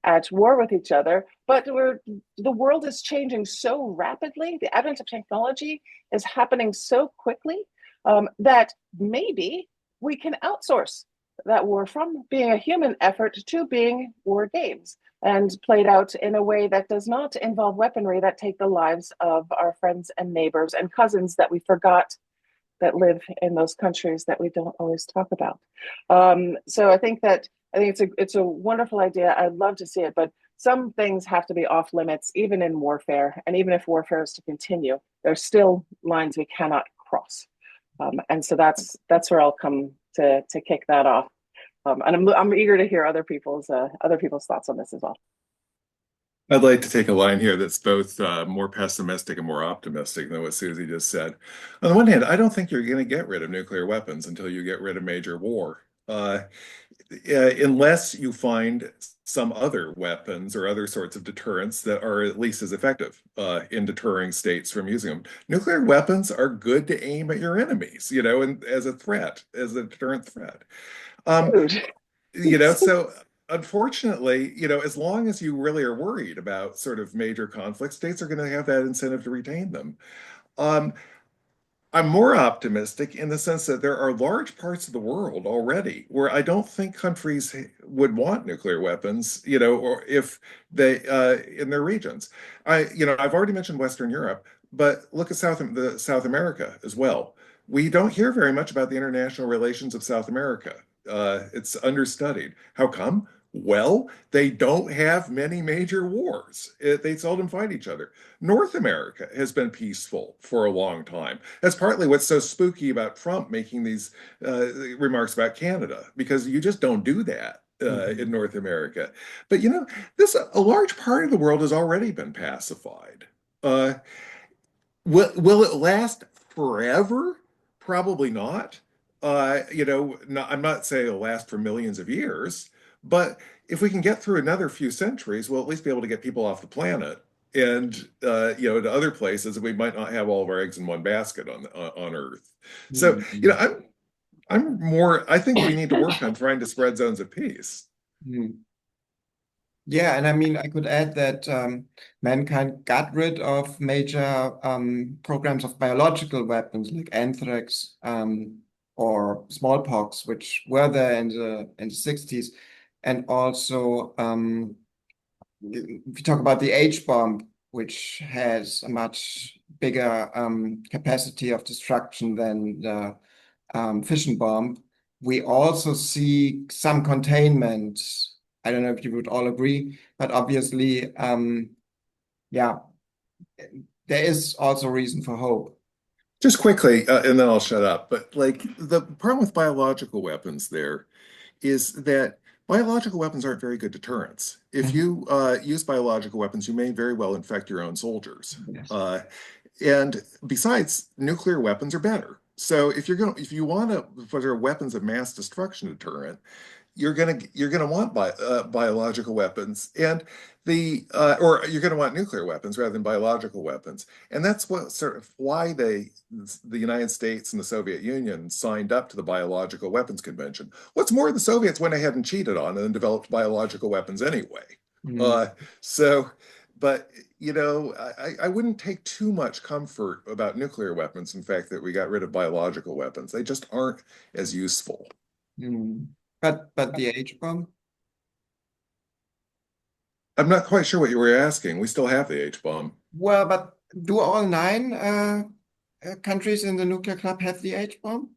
at war with each other, but the world is changing so rapidly. The advent of technology is happening so quickly that maybe we can outsource that war from being a human effort to being war games, and played out in a way that does not involve weaponry that take the lives of our friends and neighbors and cousins that we forgot that live in those countries that we don't always talk about. So I think it's a wonderful idea. I'd love to see it, but some things have to be off limits, even in warfare. And even if warfare is to continue, there's still lines we cannot cross. And so that's where I'll come to kick that off. And I'm eager to hear other people's thoughts on this as well. I'd like to take a line here that's both more pessimistic and more optimistic than what Susi just said. On the one hand, I don't think you're going to get rid of nuclear weapons until you get rid of major war, unless you find some other weapons or other sorts of deterrents that are at least as effective in deterring states from using them. Nuclear weapons are good to aim at your enemies, and as a threat, as a deterrent threat. So unfortunately, as long as you really are worried about sort of major conflicts, states are going to have that incentive to retain them. I'm more optimistic in the sense that there are large parts of the world already where I don't think countries would want nuclear weapons, or if they in their regions. I've already mentioned Western Europe, but look at South America as well. We don't hear very much about the international relations of South America. It's understudied. How come? Well, they don't have many major wars. They seldom fight each other. North America has been peaceful for a long time. That's partly what's so spooky about Trump making these remarks about Canada, because you just don't do that in North America. But a large part of the world has already been pacified. Will it last forever? Probably not. I'm not saying it'll last for millions of years, but if we can get through another few centuries, we'll at least be able to get people off the planet and to other places, and we might not have all of our eggs in one basket on Earth. So I think we need to work on trying to spread zones of peace. Yeah, and I mean, I could add that mankind got rid of major programs of biological weapons like anthrax or smallpox, which were there in the 60s. And also, if you talk about the H-bomb, which has a much bigger capacity of destruction than the fission bomb, we also see some containment. I don't know if you would all agree, but obviously, yeah, there is also reason for hope. Just quickly, and then I'll shut up. But like the problem with biological weapons there is that biological weapons aren't very good deterrents. If you use biological weapons, you may very well infect your own soldiers. Yes. And besides, nuclear weapons are better. So if you want to put weapons of mass destruction deterrent, you're gonna want biological weapons, and or you're gonna want nuclear weapons rather than biological weapons, and that's what sort of why the United States and the Soviet Union signed up to the Biological Weapons Convention. What's more, the Soviets went ahead and cheated on and developed biological weapons anyway. But I wouldn't take too much comfort about nuclear weapons. In fact, that we got rid of biological weapons. They just aren't as useful. But the H-bomb? I'm not quite sure what you were asking. We still have the H-bomb. Well, but do all 9 countries in the nuclear club have the H-bomb?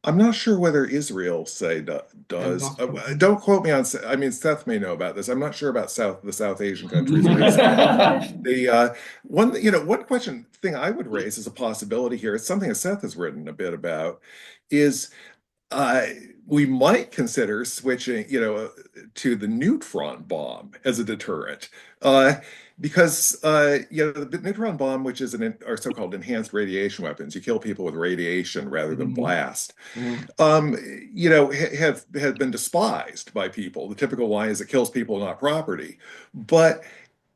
I'm not sure whether Israel does. Don't quote me on. I mean, Seth may know about this. I'm not sure about the South Asian countries. One thing I would raise as a possibility here, it's something that Seth has written a bit about, is we might consider switching, to the neutron bomb as a deterrent, because the neutron bomb, which is our so-called enhanced radiation weapons, you kill people with radiation rather than blast, have been despised by people. The typical line is it kills people, not property, but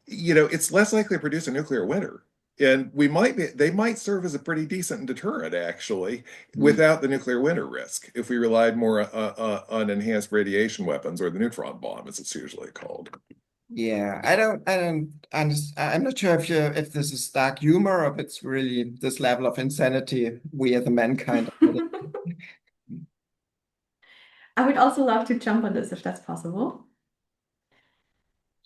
it's less likely to produce a nuclear winter. And they might serve as a pretty decent deterrent, actually, Mm. without the nuclear winter risk, if we relied more on enhanced radiation weapons, or the neutron bomb, as it's usually called. Yeah, I'm not sure if this is dark humor or if it's really this level of insanity we as a mankind are getting. I would also love to jump on this if that's possible.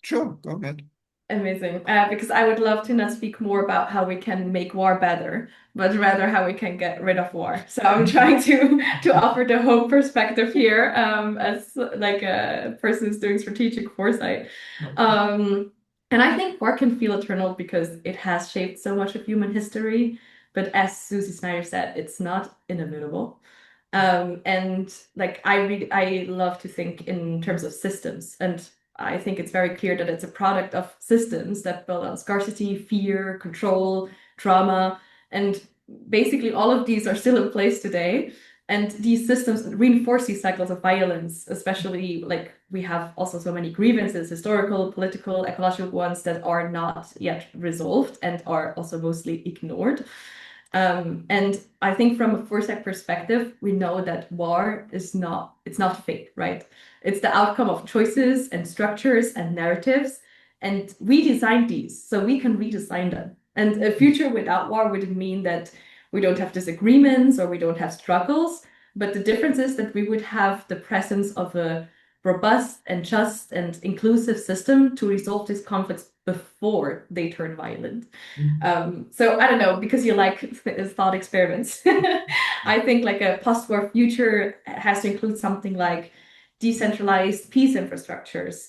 Sure, go ahead. Amazing. Because I would love to not speak more about how we can make war better, but rather how we can get rid of war. So I'm trying to offer the hope perspective here, as like a person who's doing strategic foresight. And I think war can feel eternal because it has shaped so much of human history. But as Susi Snyder said, it's not inevitable. And like I love to think in terms of systems, and I think it's very clear that it's a product of systems that build on scarcity, fear, control, trauma, and basically all of these are still in place today. And these systems reinforce these cycles of violence, especially like we have also so many grievances, historical, political, ecological ones that are not yet resolved and are also mostly ignored. And I think from a Foresight perspective, we know that war is it's not fate, right? It's the outcome of choices and structures and narratives. And we designed these, so we can redesign them. And a future without war wouldn't mean that we don't have disagreements or we don't have struggles. But the difference is that we would have the presence of a robust and just and inclusive system to resolve these conflicts before they turn violent. So I don't know, because you like thought experiments. I think like a post-war future has to include something like decentralized peace infrastructures,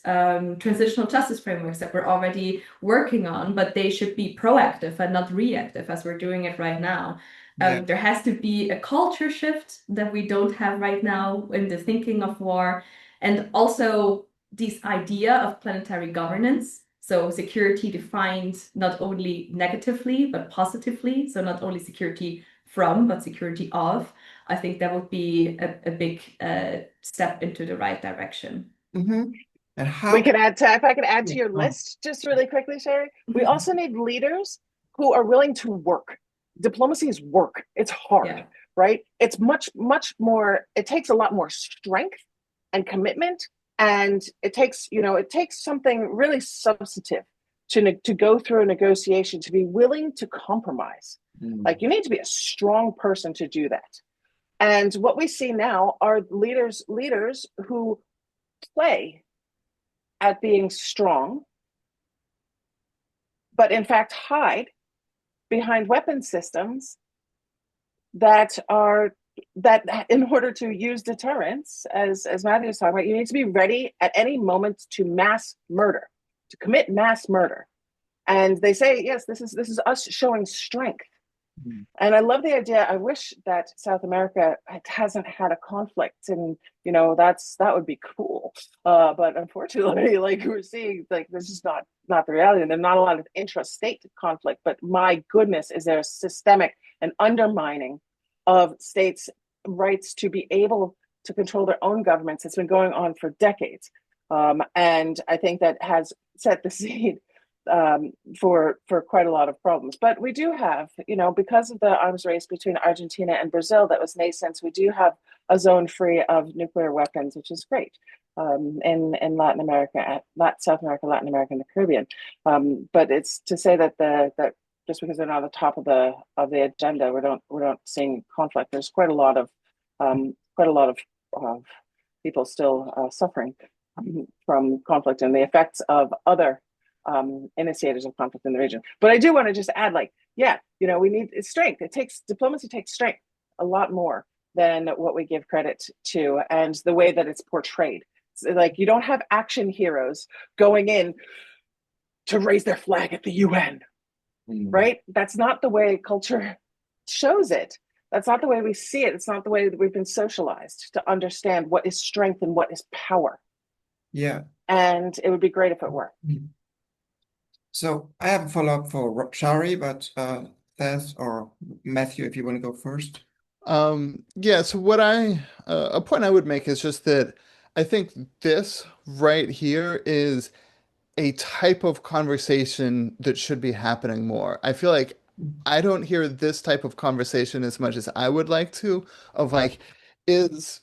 transitional justice frameworks that we're already working on, but they should be proactive and not reactive as we're doing it right now. Yeah. There has to be a culture shift that we don't have right now in the thinking of war, and also this idea of planetary governance. So security defined not only negatively, but positively. So not only security from, but security of. I think that would be a big step into the right direction. Mm-hmm. And how? We could add to, if I could add to your Oh. list just really quickly, Shari, we also need leaders who are willing to work. Diplomacy is work. It's hard, Yeah. right? It's much more, it takes a lot more strength and commitment. And it takes something really substantive to go through a negotiation, to be willing to compromise. Like, you need to be a strong person to do that. And what we see now are leaders who play at being strong, but in fact hide behind weapon systems that in order to use deterrence, as Matthew was talking about, you need to be ready at any moment to commit mass murder. And they say, yes, this is us showing strength. And I love the idea. I wish that South America hasn't had a conflict, and that would be cool. But unfortunately, like we're seeing, like this is not the reality, and there's not a lot of intrastate conflict. But my goodness, is there a systemic and undermining of states' rights to be able to control their own governments? It's been going on for decades, and I think that has set the seed for quite a lot of problems. But we do have, because of the arms race between Argentina and Brazil that was nascent, we do have a zone free of nuclear weapons, which is great, in Latin America, South America, Latin America, and the Caribbean. But it's to say that that just because they're not at the top of the agenda, we're not seeing conflict. There's quite a lot of people still suffering from conflict and the effects of other initiators of conflict in the region. But I do want to just add, we need strength. Diplomacy takes strength a lot more than what we give credit to, and the way that it's portrayed. It's like, you don't have action heroes going in to raise their flag at the UN, right? That's not the way culture shows it. That's not the way we see it. It's not the way that we've been socialized to understand what is strength and what is power. Yeah. And it would be great if it were. So I have a follow-up for Shari, but Seth or Matthew, if you want to go first. Yeah, so what a point I would make is just that I think this right here is a type of conversation that should be happening more. I feel like I don't hear this type of conversation as much as I would like to, of like, is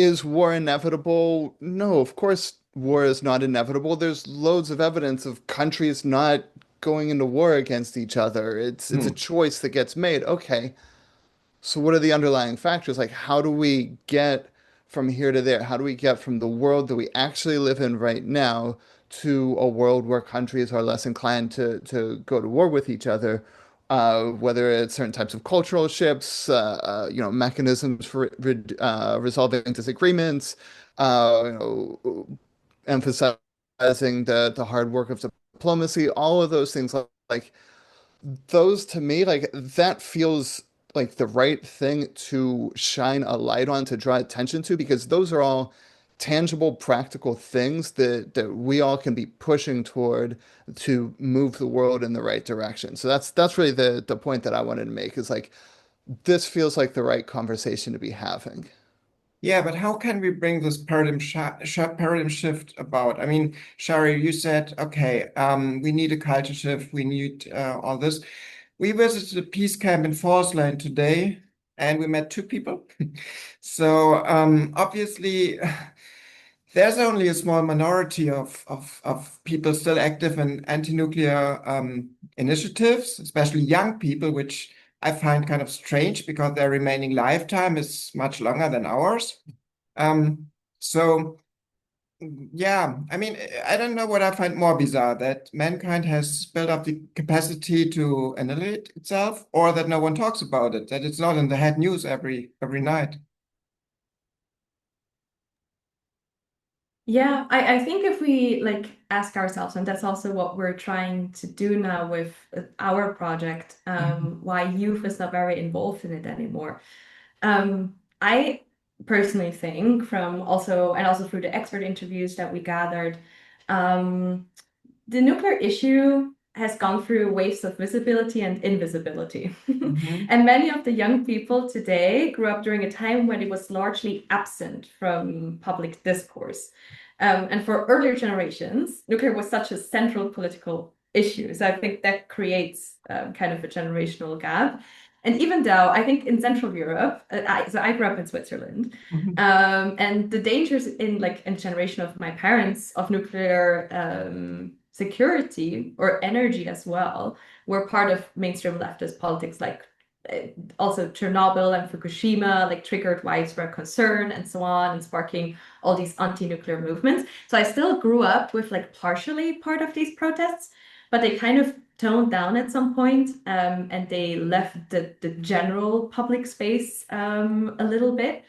is war inevitable? No, of course war is not inevitable. There's loads of evidence of countries not going into war against each other. It's a Hmm. choice that gets made. Okay, so what are the underlying factors? Like, how do we get from here to there? How do we get from the world that we actually live in right now to a world where countries are less inclined to go to war with each other? Whether it's certain types of cultural shifts, mechanisms for resolving disagreements, emphasizing the hard work of diplomacy, all of those things like those to me, like that feels like the right thing to shine a light on, to draw attention to, because those are all tangible, practical things that we all can be pushing toward to move the world in the right direction. So that's really the point that I wanted to make, is like this feels like the right conversation to be having. Yeah, but how can we bring this paradigm shift about? I mean, Shari, you said, okay, we need a culture shift. We need all this. We visited a peace camp in Foresight today, and we met two people. So obviously, there's only a small minority of people still active in anti-nuclear initiatives, especially young people, which I find kind of strange because their remaining lifetime is much longer than ours. So yeah, I mean, I don't know what I find more bizarre, that mankind has built up the capacity to annihilate itself, or that no one talks about it, that it's not in the head news every night. Yeah, I think if we like ask ourselves, and that's also what we're trying to do now with our project, why youth is not very involved in it anymore. I personally think from also, and also through the expert interviews that we gathered, um, the nuclear issue has gone through waves of visibility and invisibility. Mhm. And many of the young people today grew up during a time when it was largely absent from public discourse. And for earlier generations, nuclear was such a central political issue. So I think that creates kind of a generational gap. And even though I think in Central Europe, I grew up in Switzerland, Mhm. and the dangers in like in generation of my parents of nuclear security or energy as well were part of mainstream leftist politics, like also Chernobyl and Fukushima, like triggered widespread concern and so on, and sparking all these anti-nuclear movements. So I still grew up with like partially part of these protests, but they kind of toned down at some point, and they left the general public space a little bit.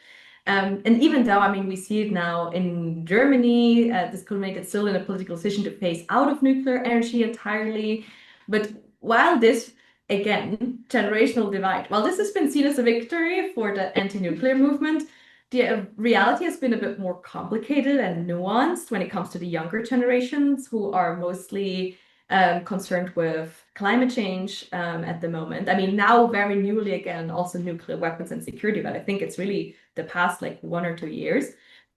And even though, I mean, we see it now in Germany, this culminated still in a political decision to phase out of nuclear energy entirely. But while this, again, generational divide, while this has been seen as a victory for the anti-nuclear movement, the reality has been a bit more complicated and nuanced when it comes to the younger generations who are mostly concerned with climate change at the moment. I mean, now very newly again, also nuclear weapons and security, but I think it's really the past like 1 or 2 years.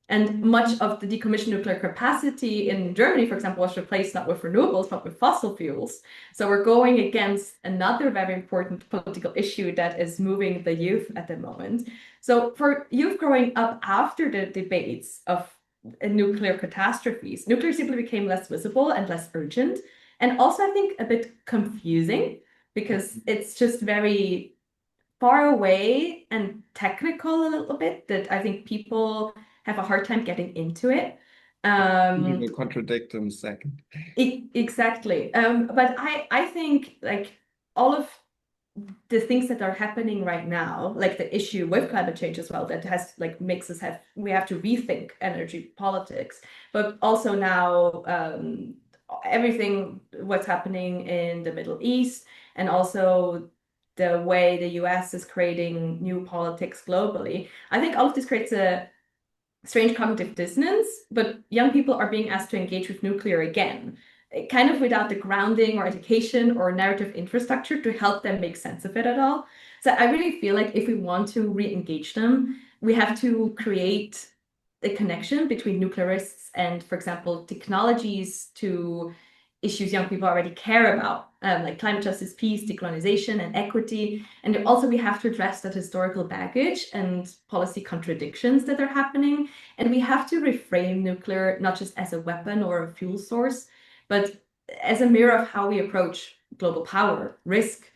And much of the decommissioned nuclear capacity in Germany, for example, was replaced not with renewables, but with fossil fuels. So we're going against another very important political issue that is moving the youth at the moment. So for youth growing up after the debates of nuclear catastrophes, nuclear simply became less visible and less urgent. And also, I think a bit confusing because it's just very far away and technical a little bit that I think people have a hard time getting into it. We will contradict in a second. Exactly. But I think like all of the things that are happening right now, like the issue with climate change as well, that has like makes us have we have to rethink energy politics, but also now everything what's happening in the Middle East and also the way the US is creating new politics globally. I think all of this creates a strange cognitive dissonance, but young people are being asked to engage with nuclear again, kind of without the grounding or education or narrative infrastructure to help them make sense of it at all. So I really feel like if we want to re-engage them, we have to create the connection between nuclear risks and, for example, technologies to issues young people already care about, like climate justice, peace, decolonization, and equity. And also we have to address that historical baggage and policy contradictions that are happening. And we have to reframe nuclear not just as a weapon or a fuel source, but as a mirror of how we approach global power, risk,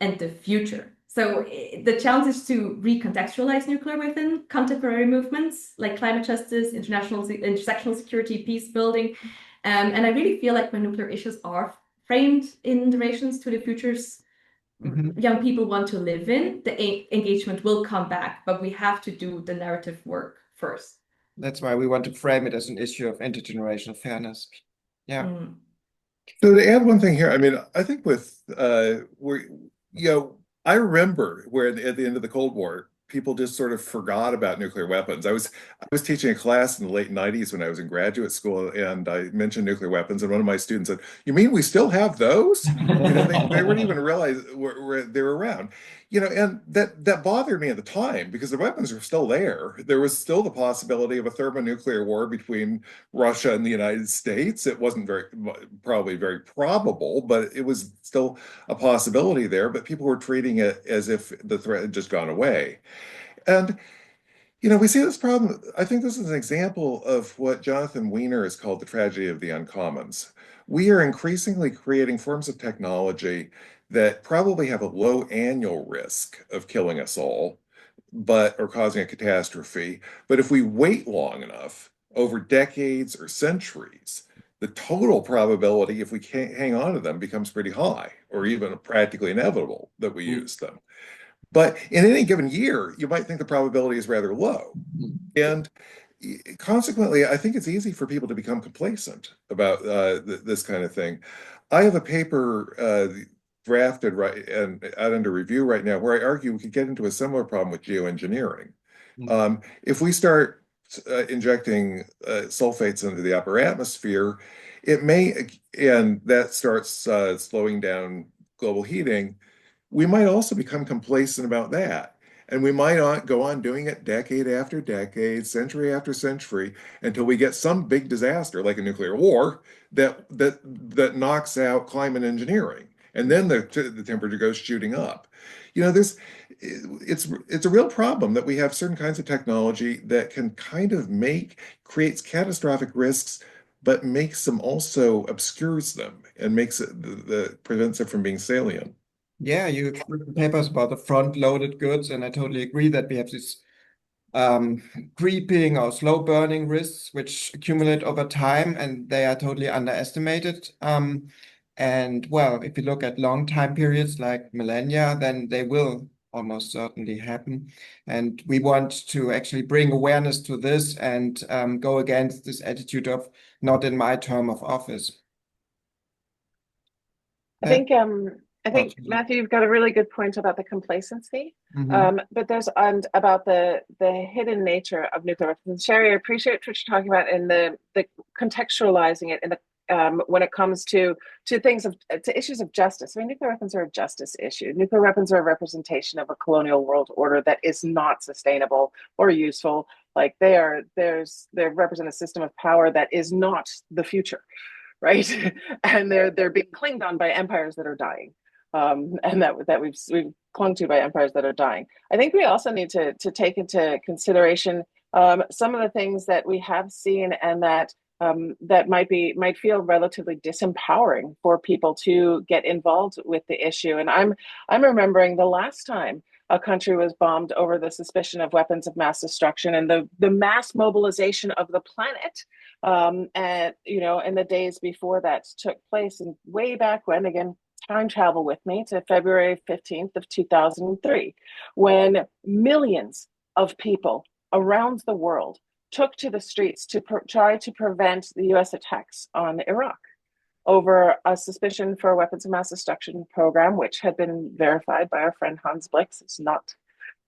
and the future. So the challenge is to recontextualize nuclear within contemporary movements like climate justice, intersectional security, peace building. And I really feel like when nuclear issues are framed in relations to the futures young people want to live in, the engagement will come back, but we have to do the narrative work first. That's why we want to frame it as an issue of intergenerational fairness. Yeah. So to add one thing here, I mean, I think with I remember where at the end of the Cold War, people just sort of forgot about nuclear weapons. I was teaching a class in the late 90s when I was in graduate school, and I mentioned nuclear weapons, and one of my students said, "You mean we still have those?" They wouldn't even realize they were around. And that bothered me at the time because the weapons were still there. There was still the possibility of a thermonuclear war between Russia and the United States. It wasn't probably very probable, but it was still a possibility there. But people were treating it as if the threat had just gone away. And we see this problem. I think this is an example of what Jonathan Weiner has called the tragedy of the uncommons. We are increasingly creating forms of technology that probably have a low annual risk of killing us all, or causing a catastrophe. But if we wait long enough, over decades or centuries, the total probability, if we can't hang on to them, becomes pretty high, or even practically inevitable that we use them. But in any given year, you might think the probability is rather low. And consequently, I think it's easy for people to become complacent about this kind of thing. I have a paper drafted and out under review right now where I argue we could get into a similar problem with geoengineering. If we start injecting sulfates into the upper atmosphere, it may, and that starts slowing down global heating, we might also become complacent about that. And we might not go on doing it decade after decade, century after century, until we get some big disaster like a nuclear war that knocks out climate engineering. And then the temperature goes shooting up. It's a real problem that we have certain kinds of technology that can kind of creates catastrophic risks, but makes them also obscures them and makes it prevents it from being salient. Yeah, you've written papers about the front-loaded goods, and I totally agree that we have these creeping or slow burning risks which accumulate over time, and they are totally underestimated. And well, if you look at long time periods like millennia, then they will almost certainly happen. And we want to actually bring awareness to this and go against this attitude of not in my term of office. I think Matthew, you've got a really good point about the complacency, but there's about the hidden nature of nuclear weapons. Shari, I appreciate what you're talking about in the contextualizing it in the when it comes to issues of justice. I mean, nuclear weapons are a justice issue. Nuclear weapons are a representation of a colonial world order that is not sustainable or useful. Like they represent a system of power that is not the future, right? And they're being clinged on by empires that are dying, and that we've clung to by empires that are dying. I think we also need to take into consideration some of the things that we have seen and that might feel relatively disempowering for people to get involved with the issue. And I'm remembering the last time a country was bombed over the suspicion of weapons of mass destruction and the mass mobilization of the planet. And in the days before that took place, and way back when, again, time travel with me to February 15th of 2003, when millions of people around the world took to the streets to try to prevent the US attacks on Iraq over a suspicion for a weapons of mass destruction program, which had been verified by our friend Hans Blix. It's not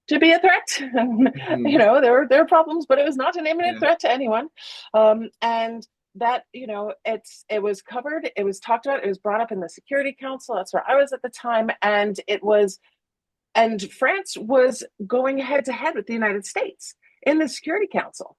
to be a threat. There are problems, but it was not an imminent threat to anyone. And that, it was covered, it was talked about, it was brought up in the Security Council. That's where I was at the time. And France was going head to head with the United States in the Security Council.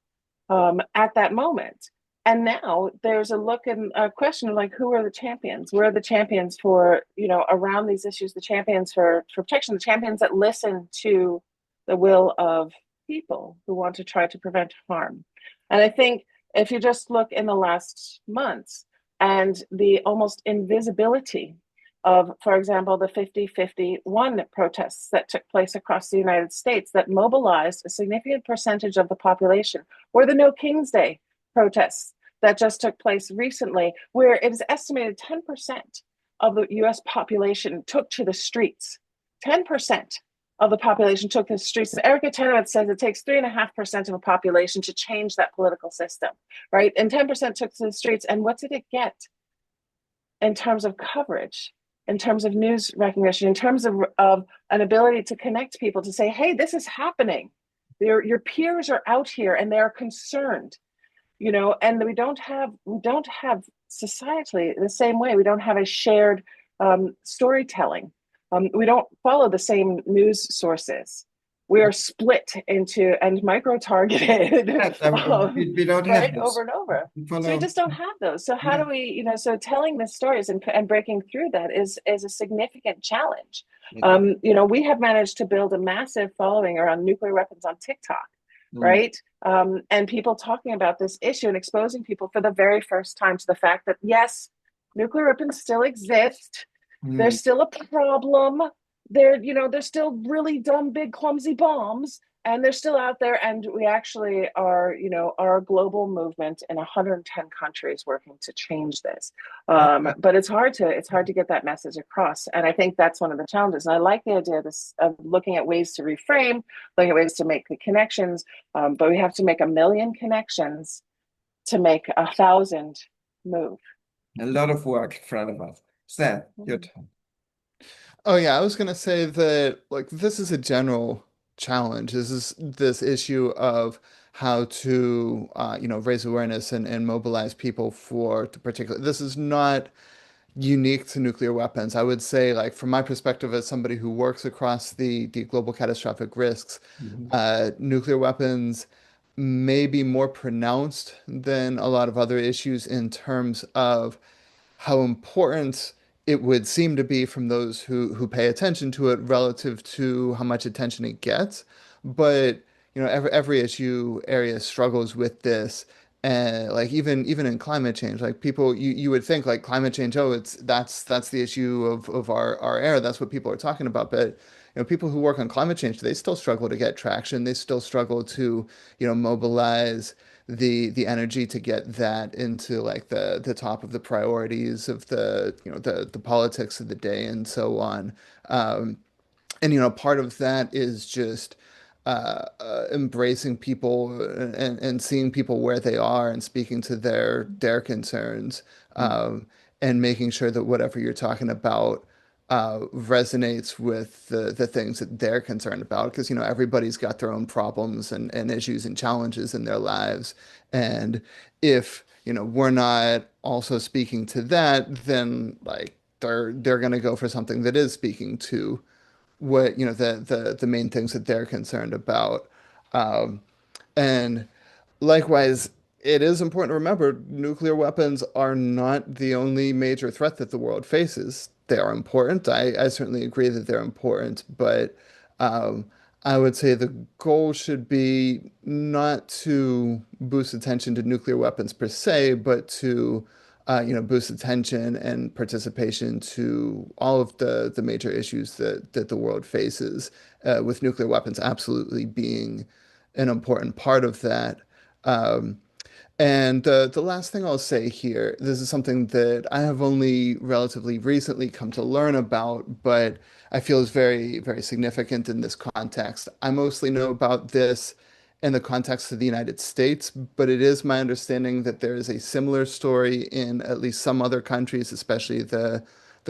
at that moment. And now there's a look and a question of like, who are the champions? Where are the champions for, around these issues, the champions for protection, the champions that listen to the will of people who want to try to prevent harm. And I think if you just look in the last months and the almost invisibility of, for example, the 50-51 protests that took place across the United States that mobilized a significant percentage of the population, or the No King's Day protests that just took place recently, where it is estimated 10% of the US population took to the streets. 10% of the population took to the streets. And Erica Tenowitz says it takes 3.5% of a population to change that political system, right? And 10% took to the streets. And what did it get in terms of coverage, in terms of news recognition, in terms of an ability to connect people, to say, hey, this is happening. Your peers are out here and they're concerned, and we don't have societally the same way. We don't have a shared storytelling. We don't follow the same news sources. We are split into and micro-targeted, we don't right, have this. over and over. So we just don't have those. So how do we, so telling the stories and breaking through that is a significant challenge. We have managed to build a massive following around nuclear weapons on TikTok, right? And people talking about this issue and exposing people for the very first time to the fact that, yes, nuclear weapons still exist. There's still a problem. They're still really dumb, big, clumsy bombs, and they're still out there. And we actually are a global movement in 110 countries working to change this. But it's hard to get that message across. And I think that's one of the challenges. And I like the idea of looking at ways to reframe, looking at ways to make the connections. But we have to make 1 million connections to make 1,000 move. A lot of work in front of us. Seth, your turn. Oh yeah, I was gonna say that like this is a general challenge. This is this issue of how to raise awareness and mobilize people for the particular. This is not unique to nuclear weapons. I would say, like from my perspective as somebody who works across the global catastrophic risks, nuclear weapons may be more pronounced than a lot of other issues in terms of how important it would seem to be from those who pay attention to it relative to how much attention it gets. But every issue area struggles with this. And like even in climate change, like people you would think like climate change, oh, that's the issue of our era. That's what people are talking about. But people who work on climate change, they still struggle to get traction. They still struggle to, mobilize the energy to get that into like the top of the priorities of the politics of the day and so on. And part of that is just embracing people and seeing people where they are and speaking to their concerns, and making sure that whatever you're talking about resonates with the things that they're concerned about, because everybody's got their own problems and issues and challenges in their lives, and if we're not also speaking to that, then like they're going to go for something that is speaking to what the main things that they're concerned about. And likewise, it is important to remember nuclear weapons are not the only major threat that the world faces. They are important. I certainly agree that they're important, but I would say the goal should be not to boost attention to nuclear weapons per se, but to boost attention and participation to all of the major issues that the world faces, with nuclear weapons absolutely being an important part of that. And the last thing I'll say here, this is something that I have only relatively recently come to learn about, but I feel is very, very significant in this context. I mostly know about this in the context of the United States, but it is my understanding that there is a similar story in at least some other countries, especially the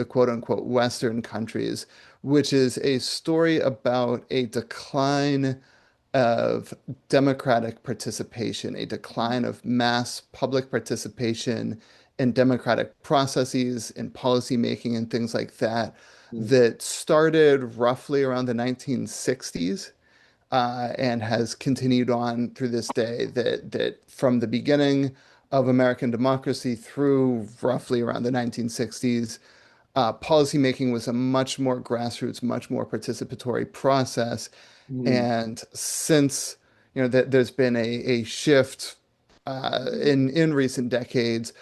quote unquote Western countries, which is a story about a decline of democratic participation, a decline of mass public participation in democratic processes, in policy making, and things like that, that started roughly around the 1960s, and has continued on through this day. That from the beginning of American democracy through roughly around the 1960s, policymaking was a much more grassroots, much more participatory process. Mm. And since that there's been a shift in recent decades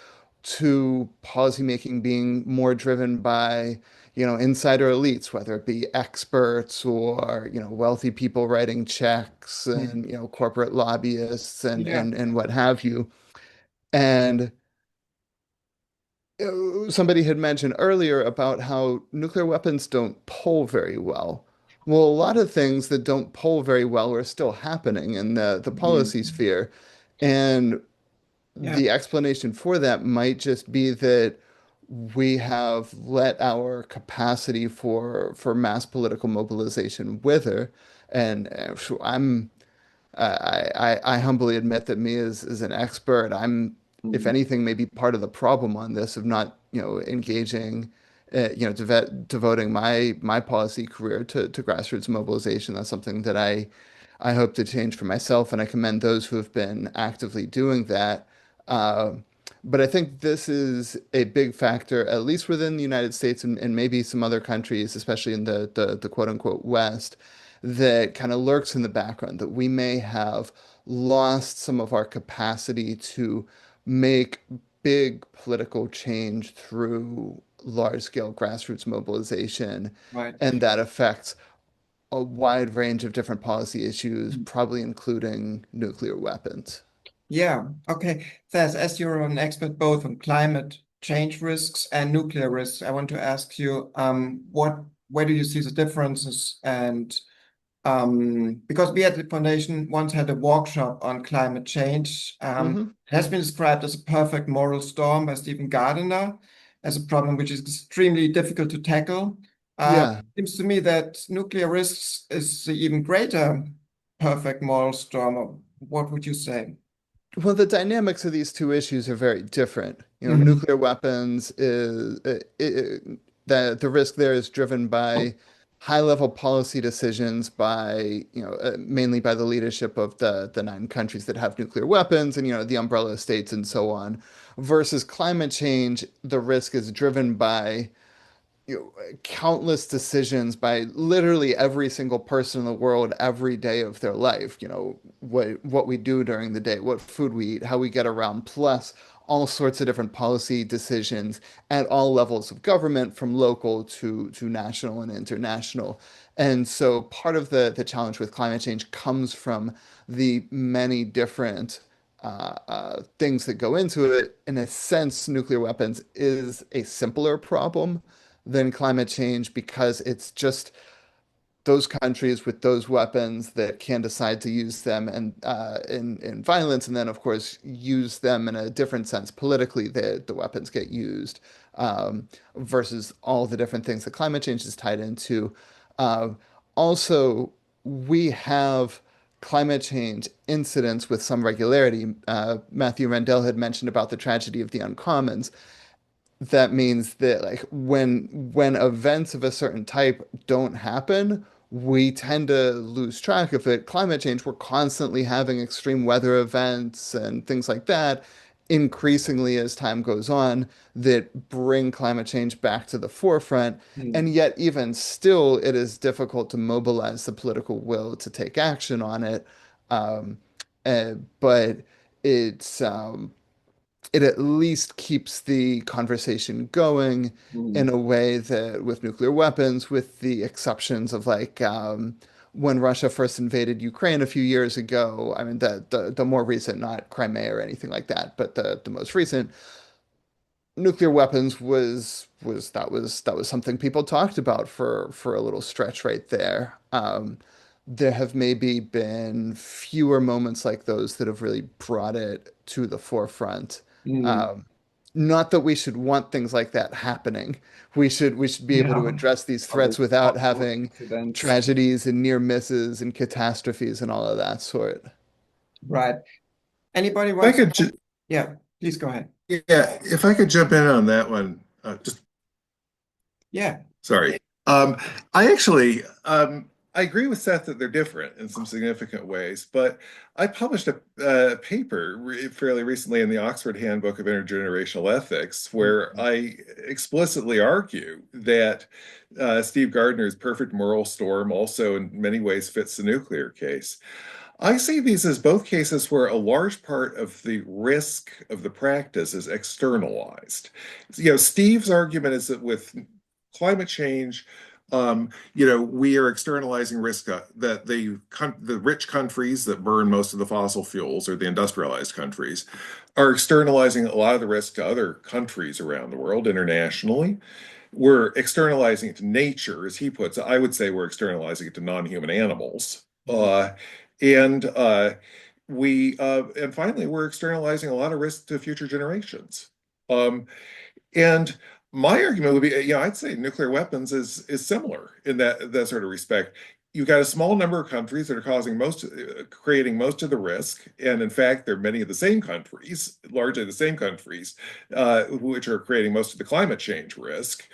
to policymaking being more driven by insider elites, whether it be experts or wealthy people writing checks Mm. and corporate lobbyists and Yeah. and what have you. And somebody had mentioned earlier about how nuclear weapons don't poll very well. Well, a lot of things that don't poll very well are still happening in the Mm. policy sphere. And Yeah. the explanation for that might just be that we have let our capacity for mass political mobilization wither. And so I humbly admit that me as an expert, I'm, if Mm. anything, maybe part of the problem on this of not, engaging, devoting my policy career to grassroots mobilization. That's something that I hope to change for myself, and I commend those who have been actively doing that. Uh, but I think this is a big factor, at least within the United States and maybe some other countries, especially in the quote unquote West, that kind of lurks in the background, that we may have lost some of our capacity to make big political change through large scale grassroots mobilization. Right. And that affects a wide range of different policy issues, Mm. probably including nuclear weapons. Yeah. Okay. Seth, as you're an expert both on climate change risks and nuclear risks, I want to ask you, where do you see the differences? And because we at the foundation once had a workshop on climate change, Hmm. it has been described as a perfect moral storm by Stephen Gardiner as a problem which is extremely difficult to tackle. Yeah. Seems to me that nuclear risks is the even greater perfect moral storm. What would you say? Well, the dynamics of these two issues are very different. Mhm. Nuclear weapons is the risk there is driven by high-level policy decisions by, mainly by the leadership of the nine countries that have nuclear weapons and, the umbrella states and so on, versus climate change, the risk is driven by countless decisions by literally every single person in the world every day of their life. What we do during the day, what food we eat, how we get around, plus all sorts of different policy decisions at all levels of government, from local to national and international. And so part of the challenge with climate change comes from the many different things that go into it. In a sense, nuclear weapons is a simpler problem than climate change because it's just those countries with those weapons that can decide to use them and in violence, and then of course use them in a different sense politically. The weapons get used versus all the different things that climate change is tied into. Uh, Also, we have climate change incidents with some regularity. Matthew Rendall had mentioned about the tragedy of the uncommons. That means that like when events of a certain type don't happen, we tend to lose track of it. Climate change, we're constantly having extreme weather events and things like that, increasingly as time goes on, that bring climate change back to the forefront. And Mm. yet, even still, it is difficult to mobilize the political will to take action on it. Um, but it's it at least keeps the conversation going in Mm. a way that with nuclear weapons, with the exceptions of like when Russia first invaded Ukraine a few years ago. I mean, the more recent, not Crimea or anything like that, but the most recent nuclear weapons was something people talked about for a little stretch right there. There have maybe been fewer moments like those that have really brought it to the forefront. Mm. Um, Not that we should want things like that happening. We should be able to Yeah. address these Other threats without possible having accidents. tragedies and near misses and catastrophes and all of that sort. Right. Anybody If I wants? could, Yeah, please go ahead. yeah, if I could jump in on that one, just Yeah. sorry. I actually, I agree with Seth that they're different in some significant ways, but I published a paper fairly recently in the Oxford Handbook of Intergenerational Ethics, where I explicitly argue that Steve Gardner's perfect moral storm also in many ways fits the nuclear case. I see these as both cases where a large part of the risk of the practice is externalized. Steve's argument is that with climate change, we are externalizing risk that the rich countries that burn most of the fossil fuels, or the industrialized countries, are externalizing a lot of the risk to other countries around the world internationally. We're externalizing it to nature, as he puts it. I would say we're externalizing it to non-human animals. And finally, we're externalizing a lot of risk to future generations. And my argument would be, I'd say nuclear weapons is similar in that sort of respect. You've got a small number of countries that are creating most of the risk, and in fact, there are many of the same countries, largely the same countries, which are creating most of the climate change risk.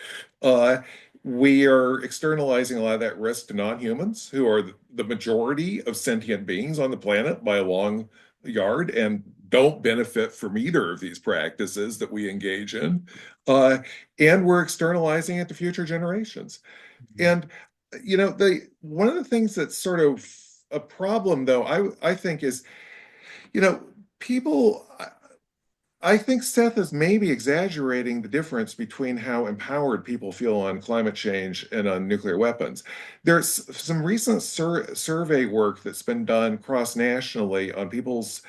We are externalizing a lot of that risk to non-humans, who are the majority of sentient beings on the planet by a long yard, and don't benefit from either of these practices that we engage in. And we're externalizing it to future generations. And one of the things that's sort of a problem, though, I think is, people. I think Seth is maybe exaggerating the difference between how empowered people feel on climate change and on nuclear weapons. There's some recent survey work that's been done cross-nationally on people's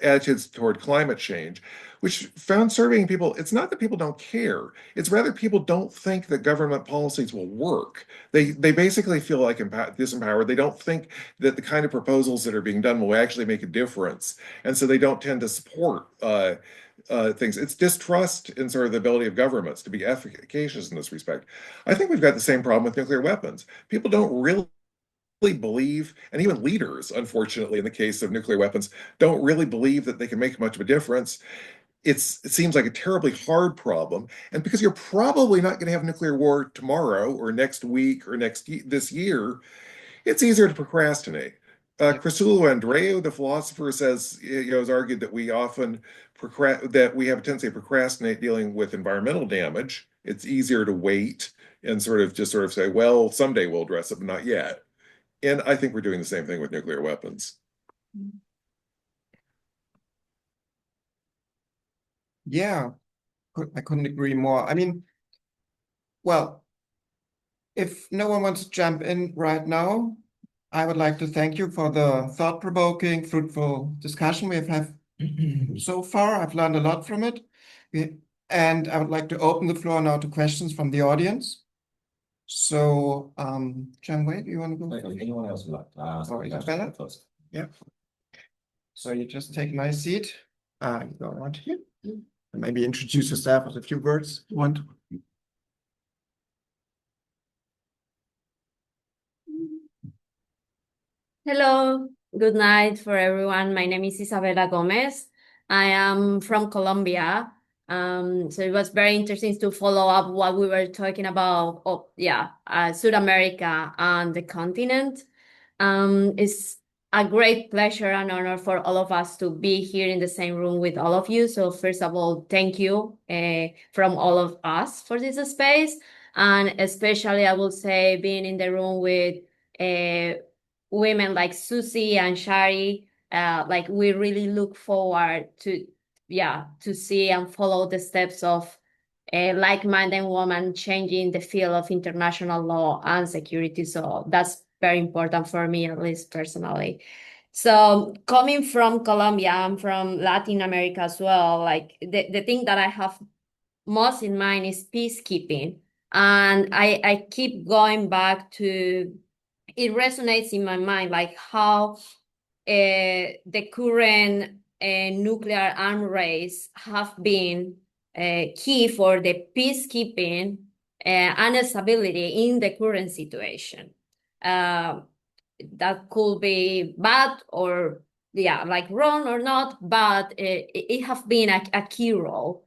attitudes toward climate change, which found surveying people, it's not that people don't care, it's rather people don't think that government policies will work. They basically feel like disempowered. They don't think that the kind of proposals that are being done will actually make a difference. And so they don't tend to support things. It's distrust in sort of the ability of governments to be efficacious in this respect. I think we've got the same problem with nuclear weapons. People don't really believe, and even leaders, unfortunately, in the case of nuclear weapons, don't really believe that they can make much of a difference. It seems like a terribly hard problem, and because you're probably not going to have nuclear war tomorrow or next week or this year, it's easier to procrastinate. Crisulu Andreu, the philosopher, has argued that we have a tendency to procrastinate dealing with environmental damage. It's easier to wait and just say, well, someday we'll address it, but not yet. And I think we're doing the same thing with nuclear weapons. Yeah, I couldn't agree more. I mean, well, if no one wants to jump in right now, I would like to thank you for the thought-provoking, fruitful discussion we have had so far. I've learned a lot from it. And I would like to open the floor now to questions from the audience. So, John Wade, do you want to go? Anyone else would like to ask? Or Isabella? Yeah. So you just take my seat. You go around here. And maybe introduce yourself with a few words you want. Hello, good night for everyone. My name is Isabella Gomez. I am from Colombia. So it was very interesting to follow up what we were talking about. South America and the continent. It's a great pleasure and honor for all of us to be here in the same room with all of you. So first of all, thank you from all of us for this space. And especially, I will say, being in the room with women like Susi and Shari, we really look forward to see and follow the steps of a like-minded woman changing the field of international law and security. So that's very important for me, at least personally. So coming from Colombia, I'm from Latin America as well. The thing that I have most in mind is peacekeeping. And I keep going back to, it resonates in my mind, like how the current nuclear arms race have been key for the peacekeeping and stability in the current situation. That could be bad or wrong or not, but it have been a key role.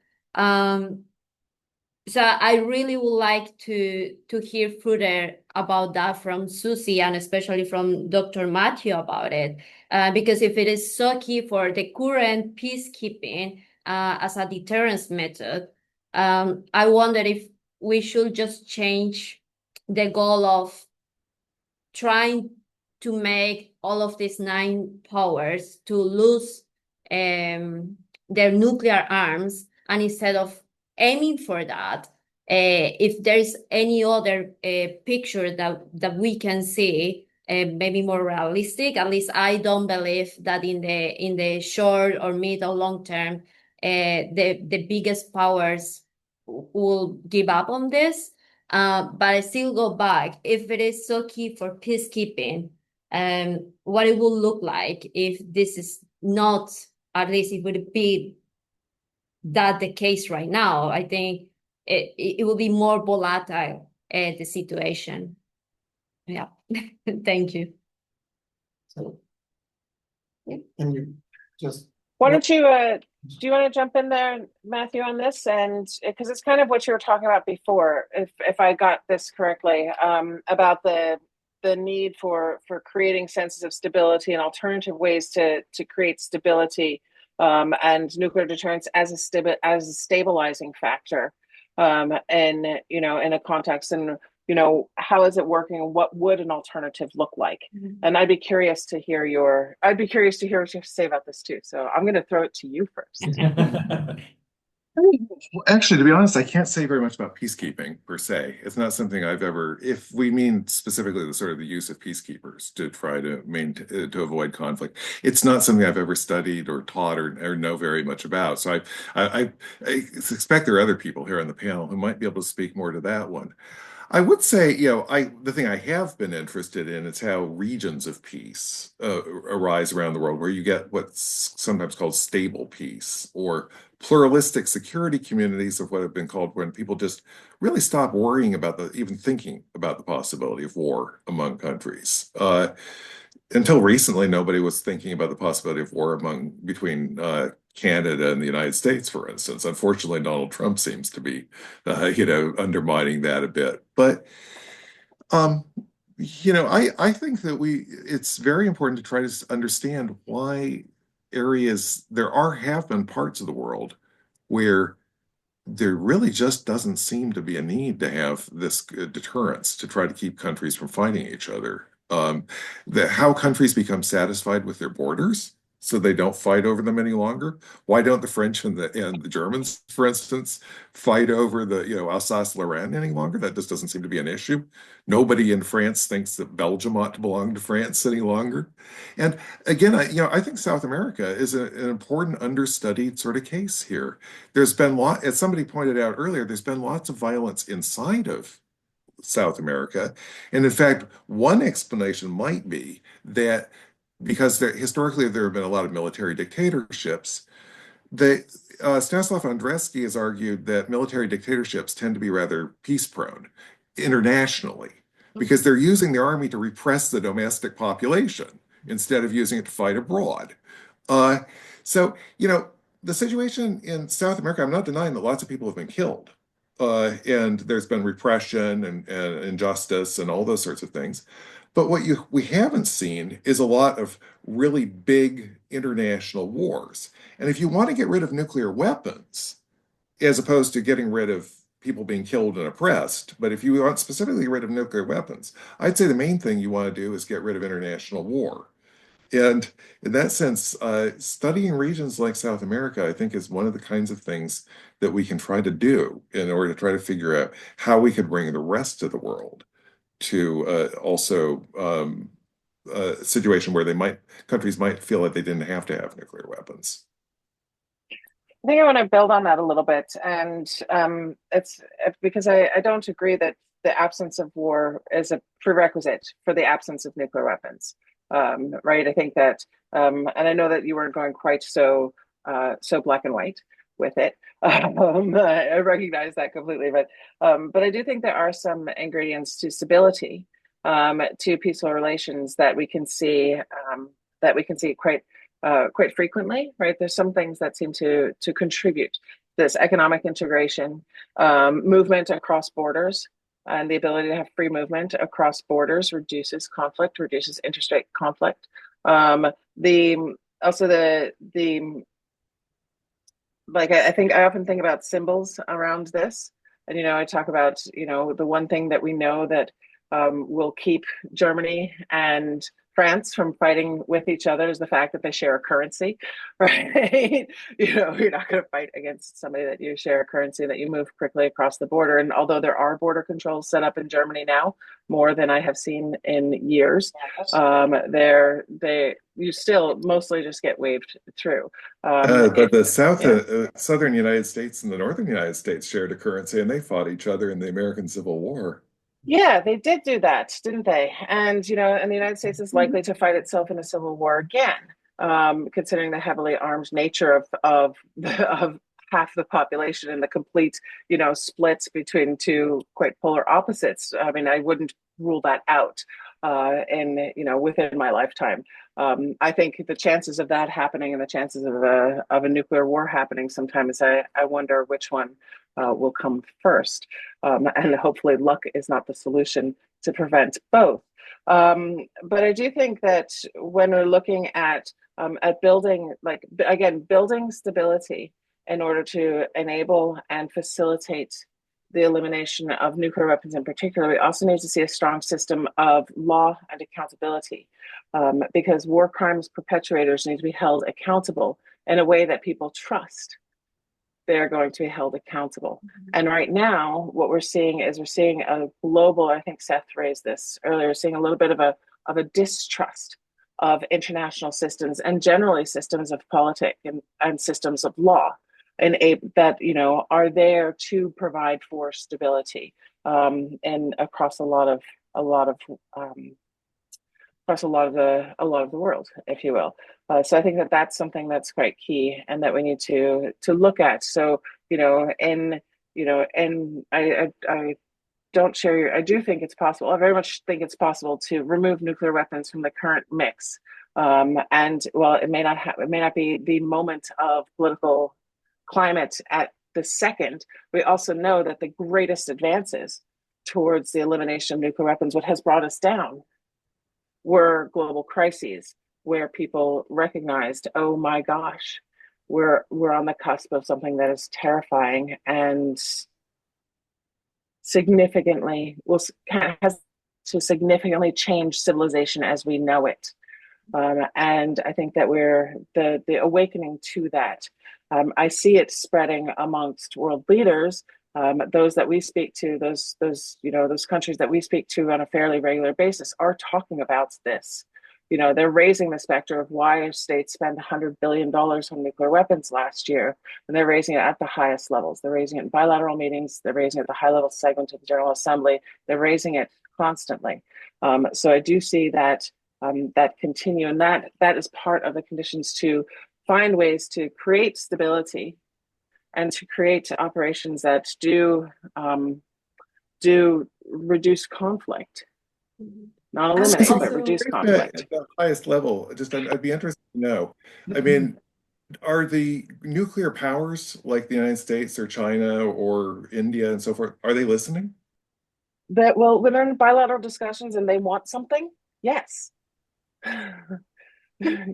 So I really would like to hear further about that from Susi and especially from Dr. Matthew about it, because if it is so key for the current peacekeeping as a deterrence method, I wonder if we should just change the goal of trying to make all of these 9 powers to lose their nuclear arms, and instead of aiming for that, if there's any other picture that we can see, maybe more realistic. At least I don't believe that in the short or mid or long term, the biggest powers will give up on this. But I still go back, if it is so key for peacekeeping, what it will look like if this is not, at least it would be that the case right now. I think it will be more volatile, the situation. Yeah, thank you. So, yeah. Can you just Why don't you, do you want to jump in there, Matthew, on this? And because it's kind of what you were talking about before, if I got this correctly, about the need for creating senses of stability and alternative ways to create stability, and nuclear deterrence as a stabilizing factor, and in a context, and how is it working? What would an alternative look like? And I'd be curious to hear what you have to say about this too. So I'm going to throw it to you first. Well, actually, to be honest, I can't say very much about peacekeeping per se. It's not something I've ever, if we mean specifically the sort of the use of peacekeepers to try to maintain, to avoid conflict, it's not something I've ever studied or taught or know very much about. So I suspect there are other people here on the panel who might be able to speak more to that one. I would say, the thing I have been interested in is how regions of peace arise around the world, where you get what's sometimes called stable peace, or pluralistic security communities, of what have been called when people just really stop worrying about even thinking about the possibility of war among countries. Until recently, nobody was thinking about the possibility of war between Canada and the United States, for instance. Unfortunately, Donald Trump seems to be, undermining that a bit. But, I think that it's very important to try to understand why have been parts of the world where there really just doesn't seem to be a need to have this deterrence to try to keep countries from fighting each other. How countries become satisfied with their borders so they don't fight over them any longer. Why don't the French and the Germans, for instance, fight over the Alsace-Lorraine any longer? That just doesn't seem to be an issue. Nobody in France thinks that Belgium ought to belong to France any longer. And again, I think South America is an important understudied sort of case here. There's been as somebody pointed out earlier, there's been lots of violence inside of South America. And in fact, one explanation might be that because historically there have been a lot of military dictatorships, Stanislav Andreski has argued that military dictatorships tend to be rather peace-prone internationally, because they're using the army to repress the domestic population instead of using it to fight abroad. So, the situation in South America, I'm not denying that lots of people have been killed. And there's been repression and injustice and all those sorts of things. But what we haven't seen is a lot of really big international wars. And if you want to get rid of nuclear weapons, as opposed to getting rid of people being killed and oppressed, but if you want specifically to get rid of nuclear weapons, I'd say the main thing you want to do is get rid of international war. And in that sense, studying regions like South America, I think, is one of the kinds of things that we can try to do in order to try to figure out how we could bring the rest of the world to also a situation where countries might feel like they didn't have to have nuclear weapons. I think I want to build on that a little bit, and it's because I don't agree that the absence of war is a prerequisite for the absence of nuclear weapons. Right? I think that, and I know that you weren't going quite so black and white with it. I recognize that completely, but I do think there are some ingredients to stability, to peaceful relations that we can see quite frequently. Right? There's some things that seem to contribute this economic integration, movement across borders, and the ability to have free movement across borders reduces conflict, reduces interstate conflict. I think I often think about symbols around this. And, I talk about, the one thing that we know that will keep Germany and France from fighting with each other is the fact that they share a currency, right? You're not going to fight against somebody that you share a currency, that you move quickly across the border. And although there are border controls set up in Germany now, more than I have seen in years, you still mostly just get waved through. But the southern United States and the northern United States shared a currency, and they fought each other in the American Civil War. Yeah, they did do that, didn't they? And, and the United States is likely to fight itself in a civil war again, considering the heavily armed nature of half the population and the complete, splits between two quite polar opposites. I mean, I wouldn't rule that out within my lifetime. I think the chances of that happening and the chances of a nuclear war happening sometimes, I wonder which one will come first. And hopefully luck is not the solution to prevent both. But I do think that when we're looking at building, building stability in order to enable and facilitate the elimination of nuclear weapons in particular, we also need to see a strong system of law and accountability, because war crimes perpetrators need to be held accountable in a way that people trust they're going to be held accountable. Mm-hmm. And right now, what we're seeing a global, I think Seth raised this earlier, seeing a little bit of a distrust of international systems and generally systems of politics and systems of law, and that are there to provide for stability and across a lot of the world, if you will. So I think that that's something that's quite key, and that we need to look at. So I don't share I do think it's possible. I very much think it's possible to remove nuclear weapons from the current mix. And while it may not be the moment of political climate at the second, we also know that the greatest advances towards the elimination of nuclear weapons, what has brought us down, were global crises where people recognized, oh my gosh, we're on the cusp of something that is terrifying and has to significantly change civilization as we know it. And I think that we're the awakening to that. I see it spreading amongst world leaders, those that we speak to, those countries that we speak to on a fairly regular basis are talking about this. They're raising the specter of why states spend $100 billion on nuclear weapons last year, and they're raising it at the highest levels. They're raising it in bilateral meetings. They're raising it at the high-level segment of the General Assembly. They're raising it constantly. So I do see that continue, and that is part of the conditions to find ways to create stability and to create operations that do reduce conflict. Not eliminate, but reduce conflict. At the highest level, I'd be interested to know. I mean, are the nuclear powers like the United States or China or India and so forth, are they listening? When they're in bilateral discussions and they want something, yes.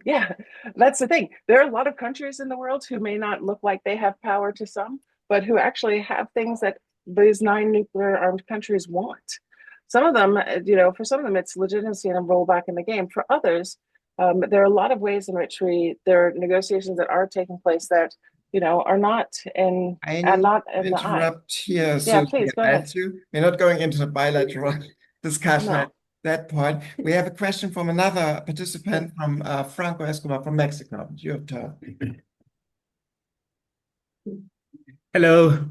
Yeah, that's the thing. There are a lot of countries in the world who may not look like they have power to some, but who actually have things that these 9 nuclear armed countries want. Some of them, for some of them, it's legitimacy and a role back in the game. For others, there are a lot of ways in which there are negotiations that are taking place that, are not in the interrupt here. Yeah, please go ahead. We're not going into the bilateral discussion at that point. We have a question from another participant, from Franco Escobar from Mexico. Your turn. Hello.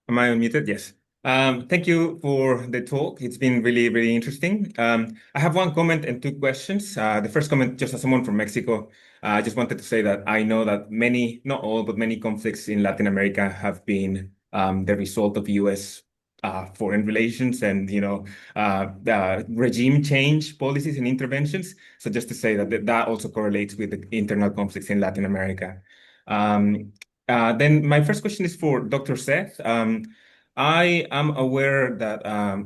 Am I unmuted? Yes. Thank you for the talk. It's been really, really interesting. I have one comment and 2 questions. The first comment, just as someone from Mexico, I just wanted to say that I know that many, not all, but many conflicts in Latin America have been the result of U.S. Foreign relations and, regime change policies and interventions. So just to say that also correlates with the internal conflicts in Latin America. Then my first question is for Dr. Seth. I am aware that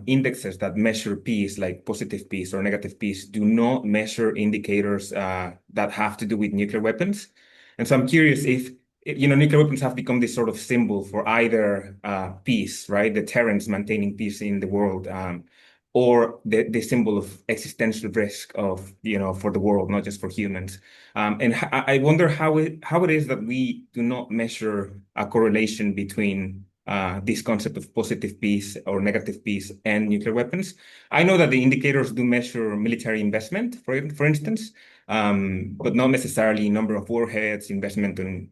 indexes that measure peace, like positive peace or negative peace, do not measure indicators that have to do with nuclear weapons. And so I'm curious if, nuclear weapons have become this sort of symbol for either peace, right? Deterrence, maintaining peace in the world, or the symbol of existential risk of, for the world, not just for humans. And I wonder how it is that we do not measure a correlation between this concept of positive peace or negative peace and nuclear weapons. I know that the indicators do measure military investment, for instance, but not necessarily number of warheads, investment in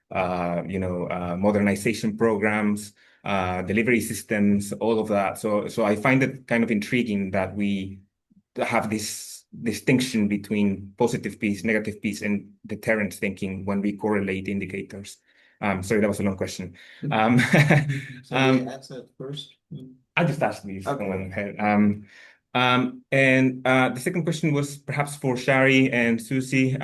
modernization programs, delivery systems, all of that. So I find it kind of intriguing that we have this distinction between positive peace, negative peace, and deterrence thinking when we correlate indicators. Sorry, that was a long question. So we answer it first. I just asked these. Okay. Going ahead. And the second question was perhaps for Shari and Susi.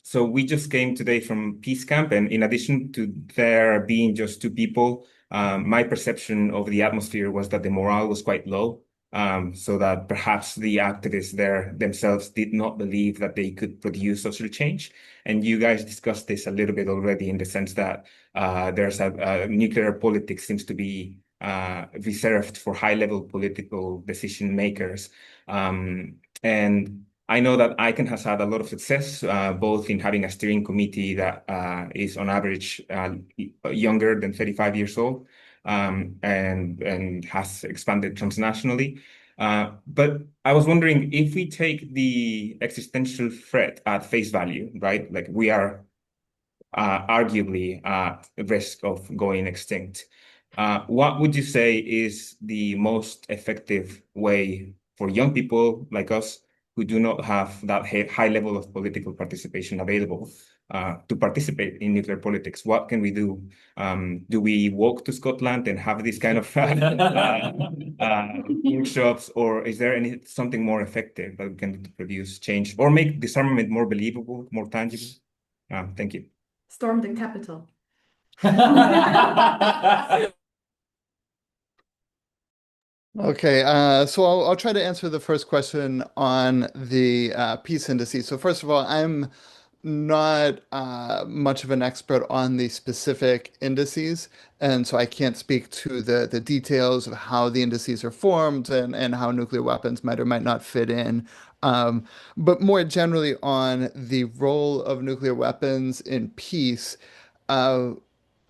So we just came today from Peace Camp, and in addition to there being just two people, my perception of the atmosphere was that the morale was quite low. So that perhaps the activists there themselves did not believe that they could produce social change. And you guys discussed this a little bit already in the sense that there's a nuclear politics seems to be reserved for high-level political decision makers. And I know that ICAN has had a lot of success, both in having a steering committee that is on average younger than 35 years old, and has expanded transnationally. But I was wondering if we take the existential threat at face value, right? Like we are arguably at risk of going extinct. What would you say is the most effective way for young people like us who do not have that high level of political participation available to participate in nuclear politics? What can we do? Do we walk to Scotland and have these kind of workshops, or is there something more effective that we can do to produce change or make disarmament more believable, more tangible? Thank you. Storm the Capitol. Okay, so I'll try to answer the first question on the peace indices. So first of all, I'm not much of an expert on the specific indices, and so I can't speak to the details of how the indices are formed and how nuclear weapons might or might not fit in. But more generally on the role of nuclear weapons in peace, uh,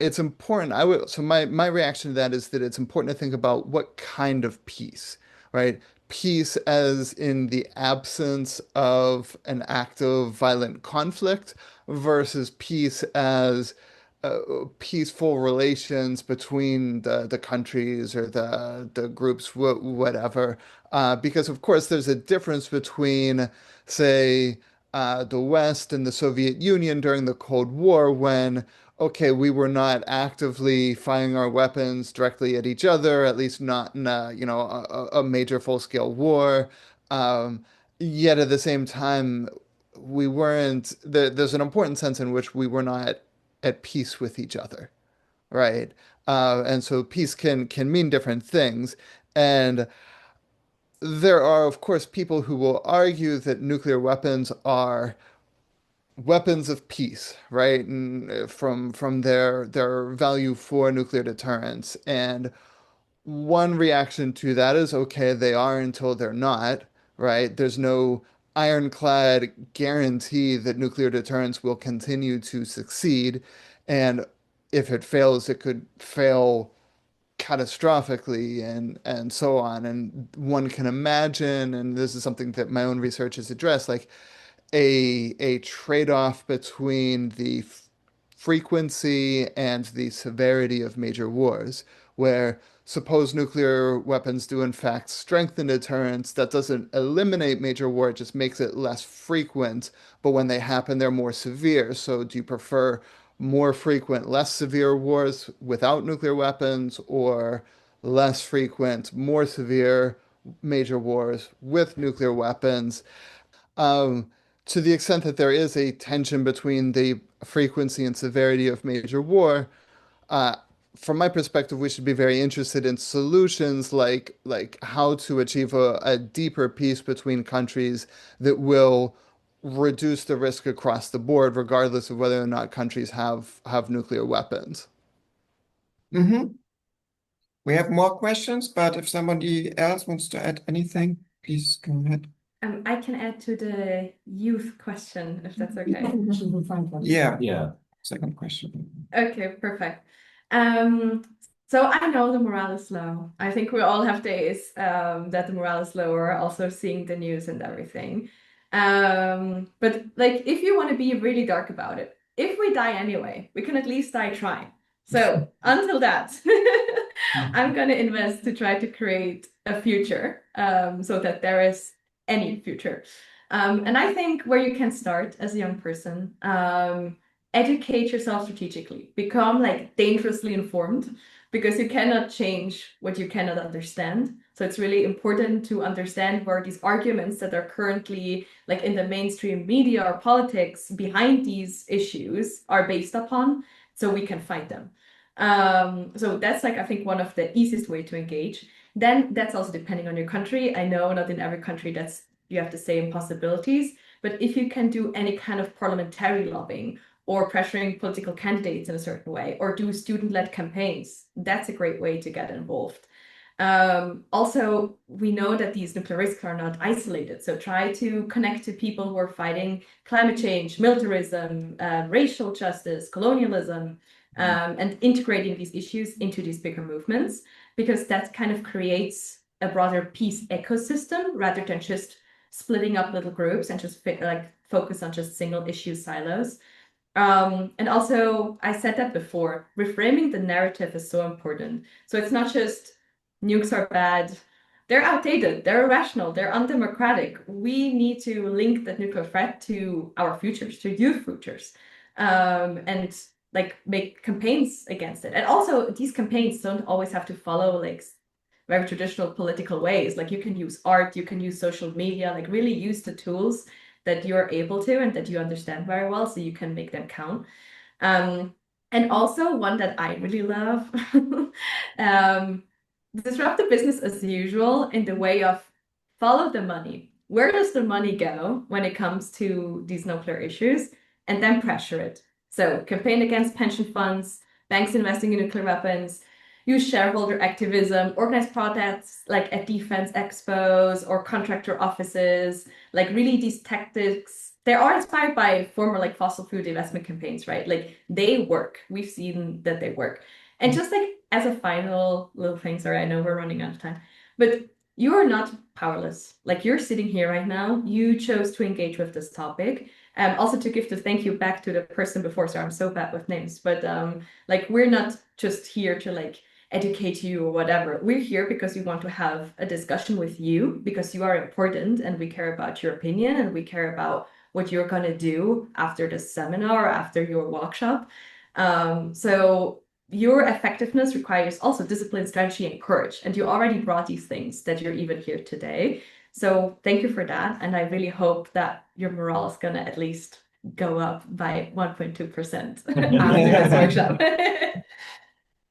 it's important. So my reaction to that is that it's important to think about what kind of peace, right? Peace as in the absence of an active violent conflict versus peace as peaceful relations between the countries or the groups, whatever. Because of course there's a difference between, say, the West and the Soviet Union during the Cold War when okay, we were not actively firing our weapons directly at each other, at least not in a major full-scale war. Um, Yet at the same time, we weren't. There's an important sense in which we were not at peace with each other, right? And so peace can mean different things, and there are, of course, people who will argue that nuclear weapons are weapons of peace, right? And from their value for nuclear deterrence. And one reaction to that is okay, they are until they're not, right? There's no ironclad guarantee that nuclear deterrence will continue to succeed. And if it fails, it could fail catastrophically and so on. And one can imagine, and this is something that my own research has addressed, like a trade-off between the frequency and the severity of major wars, where suppose nuclear weapons do in fact strengthen deterrence, that doesn't eliminate major war, it just makes it less frequent, but when they happen, they're more severe. So do you prefer more frequent, less severe wars without nuclear weapons, or less frequent, more severe major wars with nuclear weapons? Um, to the extent that there is a tension between the frequency and severity of major war, uh, from my perspective, we should be very interested in solutions like how to achieve a deeper peace between countries that will reduce the risk across the board, regardless of whether or not countries have nuclear weapons. Mm-hmm. We have more questions, but if somebody else wants to add anything, please go ahead. I can add to the youth question, if that's okay. Yeah. Second question. Okay, perfect. So I know the morale is low. I think we all have days that the morale is lower, also seeing the news and everything. But like, if you want to be really dark about it, if we die anyway, we can at least die trying. So until that, I'm going to invest to try to create a future so that there is any future. And I think where you can start as a young person, educate yourself strategically, become like dangerously informed, because you cannot change what you cannot understand. So it's really important to understand where these arguments that are currently like in the mainstream media or politics behind these issues are based upon, so we can fight them. So that's like, I think, one of the easiest way to engage. Then that's also depending on your country. I know not in every country you have the same possibilities, but if you can do any kind of parliamentary lobbying or pressuring political candidates in a certain way, or do student-led campaigns, that's a great way to get involved. Also, we know that these nuclear risks are not isolated, so try to connect to people who are fighting climate change, militarism, racial justice, colonialism, and integrating these issues into these bigger movements, because that kind of creates a broader peace ecosystem rather than just splitting up little groups and just focus on just single issue silos. And also, I said that before, reframing the narrative is so important. So it's not just nukes are bad, they're outdated, they're irrational, they're undemocratic. We need to link the nuclear threat to our futures, to youth futures, and like make campaigns against it. And also, these campaigns don't always have to follow like very traditional political ways. Like you can use art, you can use social media, like really use the tools that you're able to and that you understand very well, so you can make them count. And also one that I really love, disrupt the business as usual in the way of follow the money. Where does the money go when it comes to these nuclear issues? And then pressure it. So campaign against pension funds, banks investing in nuclear weapons, use shareholder activism, organize protests like at defense expos or contractor offices. Like really these tactics, they are inspired by former like fossil fuel investment campaigns, right? Like they work. We've seen that they work. And just like as a final little thing, sorry, I know we're running out of time, but you are not powerless. Like you're sitting here right now, you chose to engage with this topic. Also to give the thank you back to the person before, so I'm so bad with names, but like we're not just here to like educate you or whatever. We're here because we want to have a discussion with you, because you are important and we care about your opinion and we care about what you're going to do after the seminar or after your workshop. So your effectiveness requires also discipline, strategy, and courage. And you already brought these things that you're even here today. So thank you for that. And I really hope that your morale is going to at least go up by 1.2% after this workshop.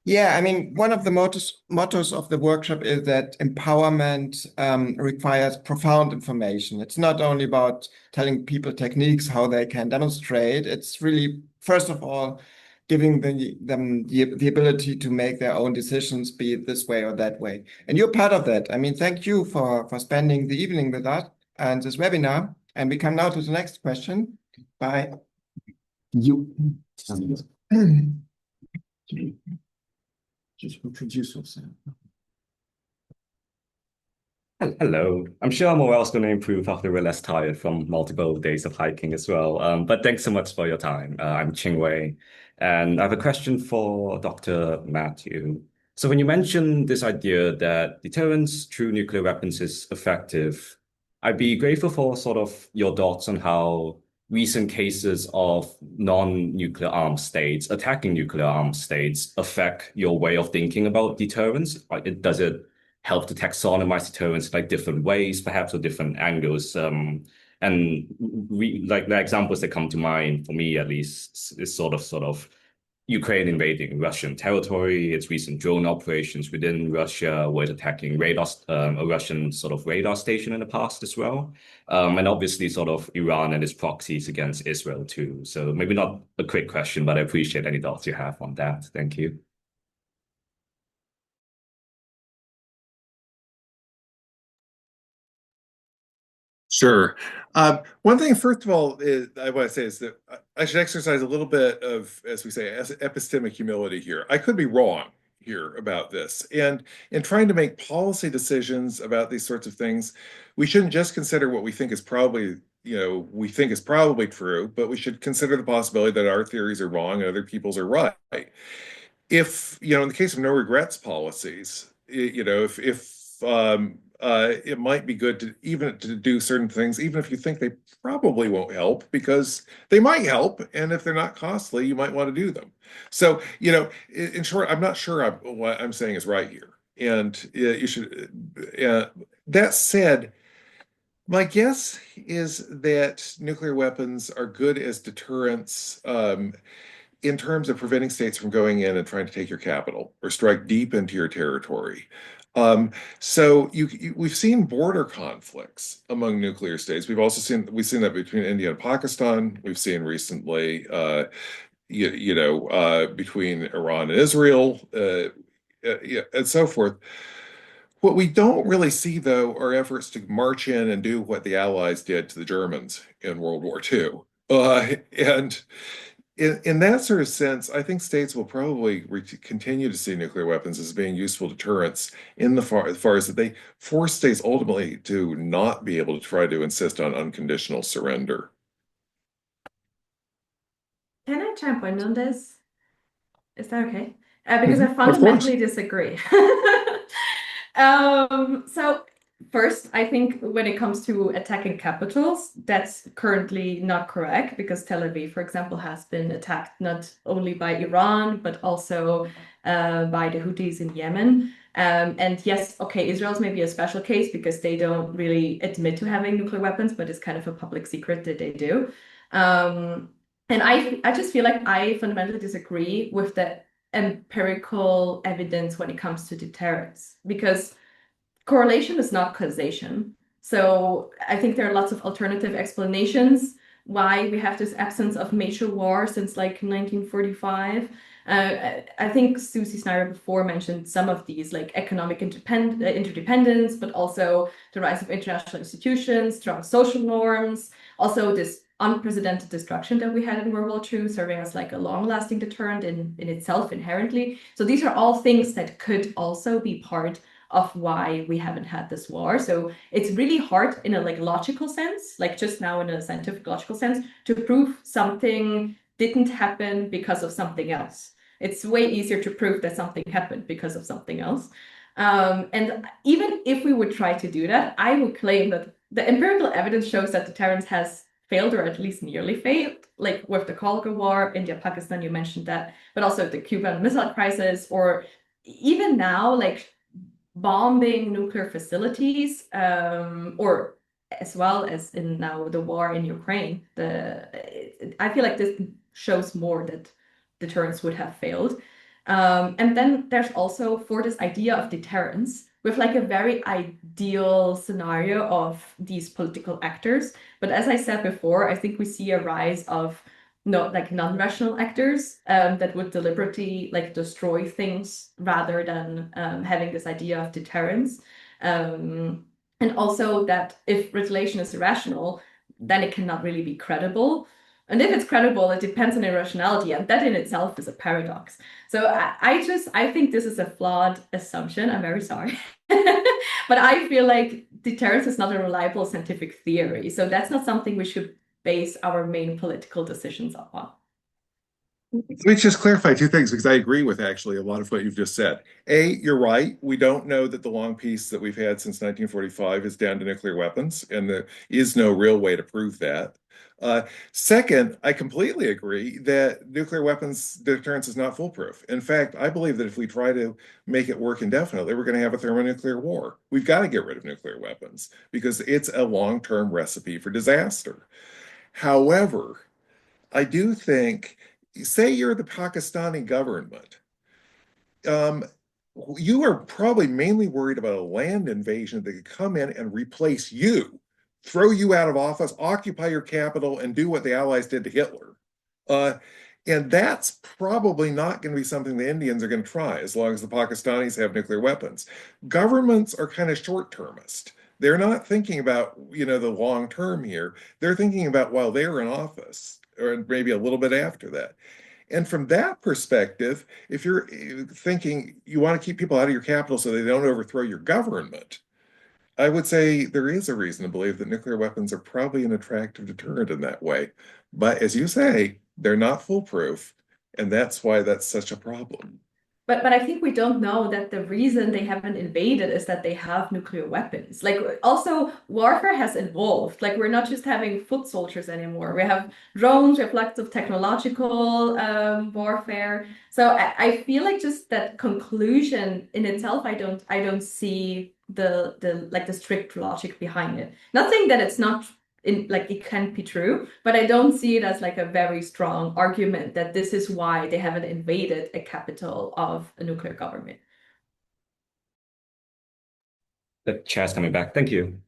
Yeah, I mean, one of the mottos of the workshop is that empowerment requires profound information. It's not only about telling people techniques, how they can demonstrate. It's really, first of all, giving them the ability to make their own decisions, be it this way or that way. And you're part of that. I mean, thank you for spending the evening with us and this webinar. And we come now to the next question by you. Just introduce yourself. Hello. I'm sure my morale's going to improve after we're less tired from multiple days of hiking as well. But thanks so much for your time. I'm Ching Wei, and I have a question for Dr. Matthew. So when you mentioned this idea that deterrence through nuclear weapons is effective, I'd be grateful for sort of your thoughts on how recent cases of non-nuclear armed states attacking nuclear armed states affect your way of thinking about deterrence. Does it help to taxonomize deterrence like different ways, perhaps, or different angles? And we like the examples that come to mind for me at least is sort of Ukraine invading Russian territory, its recent drone operations within Russia, were attacking a Russian sort of radar station in the past as well. And obviously sort of Iran and its proxies against Israel too. So maybe not a quick question, but I appreciate any thoughts you have on that. Thank you. Sure. One thing, first of all, I want to say is that I should exercise a little bit of, as we say, epistemic humility here. I could be wrong here about this. And in trying to make policy decisions about these sorts of things, we shouldn't just consider what we think is probably, we think is probably true, but we should consider the possibility that our theories are wrong and other people's are right. If, in the case of no regrets policies, if it might be good to even to do certain things, even if you think they probably won't help, because they might help, and if they're not costly, you might want to do them. So, in short, I'm not sure what I'm saying is right here, and you should. That said, my guess is that nuclear weapons are good as deterrents. In terms of preventing states from going in and trying to take your capital or strike deep into your territory. So we've seen border conflicts among nuclear states. We've seen that between India and Pakistan. We've seen recently, between Iran and Israel, and so forth. What we don't really see, though, are efforts to march in and do what the Allies did to the Germans in World War II. And in that sort of sense, I think states will probably continue to see nuclear weapons as being useful deterrents as far as that they force states ultimately to not be able to try to insist on unconditional surrender. Can I jump in on this? Is that okay? Because I Of course. fundamentally disagree. So first, I think when it comes to attacking capitals, that's currently not correct because Tel Aviv, for example, has been attacked not only by Iran, but also by the Houthis in Yemen. And yes, okay, Israel's maybe a special case because they don't really admit to having nuclear weapons, but it's kind of a public secret that they do. And I just feel like I fundamentally disagree with the empirical evidence when it comes to deterrence because correlation is not causation. So I think there are lots of alternative explanations why we have this absence of major war since like 1945. I think Susi Snyder before mentioned some of these, like economic interdependence, but also the rise of international institutions, strong social norms, also this unprecedented destruction that we had in World War II, serving as like a long-lasting deterrent in itself inherently. So these are all things that could also be part of why we haven't had this war. So it's really hard in a like logical sense, like just now in a scientific logical sense, to prove something didn't happen because of something else. It's way easier to prove that something happened because of something else. And even if we would try to do that, I would claim that the empirical evidence shows that deterrence has failed or at least nearly failed, like with the Cold War, India, Pakistan, you mentioned that, but also the Cuban Missile Crisis, or even now, like bombing nuclear facilities, or as well as in now the war in Ukraine. I feel like this shows more that deterrence would have failed. And then there's also for this idea of deterrence, with like a very ideal scenario of these political actors. But as I said before, I think we see a rise of non-rational actors that would deliberately like destroy things rather than having this idea of deterrence. And also that if retaliation is irrational, then it cannot really be credible. And if it's credible, it depends on irrationality, and that in itself is a paradox. So I think this is a flawed assumption. I'm very sorry. But I feel like deterrence is not a reliable scientific theory. So that's not something we should base our main political decisions upon. Let me just clarify two things because I agree with actually a lot of what you've just said. A, you're right. We don't know that the long peace that we've had since 1945 is down to nuclear weapons, and there is no real way to prove that. Second, I completely agree that nuclear weapons deterrence is not foolproof. In fact, I believe that if we try to make it work indefinitely, we're going to have a thermonuclear war. We've got to get rid of nuclear weapons because it's a long-term recipe for disaster. However, I do think, say you're the Pakistani government, um, you are probably mainly worried about a land invasion that could come in and replace you, throw you out of office, occupy your capital, and do what the Allies did to Hitler. Uh, and that's probably not going to be something the Indians are going to try as long as the Pakistanis have nuclear weapons. Governments are kind of short-termist. They're not thinking about, the long term here. They're thinking about while they're in office, or maybe a little bit after that. And from that perspective, if you're thinking you want to keep people out of your capital so they don't overthrow your government, I would say there is a reason to believe that nuclear weapons are probably an attractive deterrent in that way. But as you say, they're not foolproof, and that's why that's such a problem. But I think we don't know that the reason they haven't invaded is that they have nuclear weapons. Like also warfare has evolved. Like we're not just having foot soldiers anymore. We have drones, we have lots of technological warfare. So I feel like just that conclusion in itself, I don't see the strict logic behind it. Not saying that it's not like it can't be true, but I don't see it as like a very strong argument that this is why they haven't invaded a capital of a nuclear government. The chair's coming back. Thank you.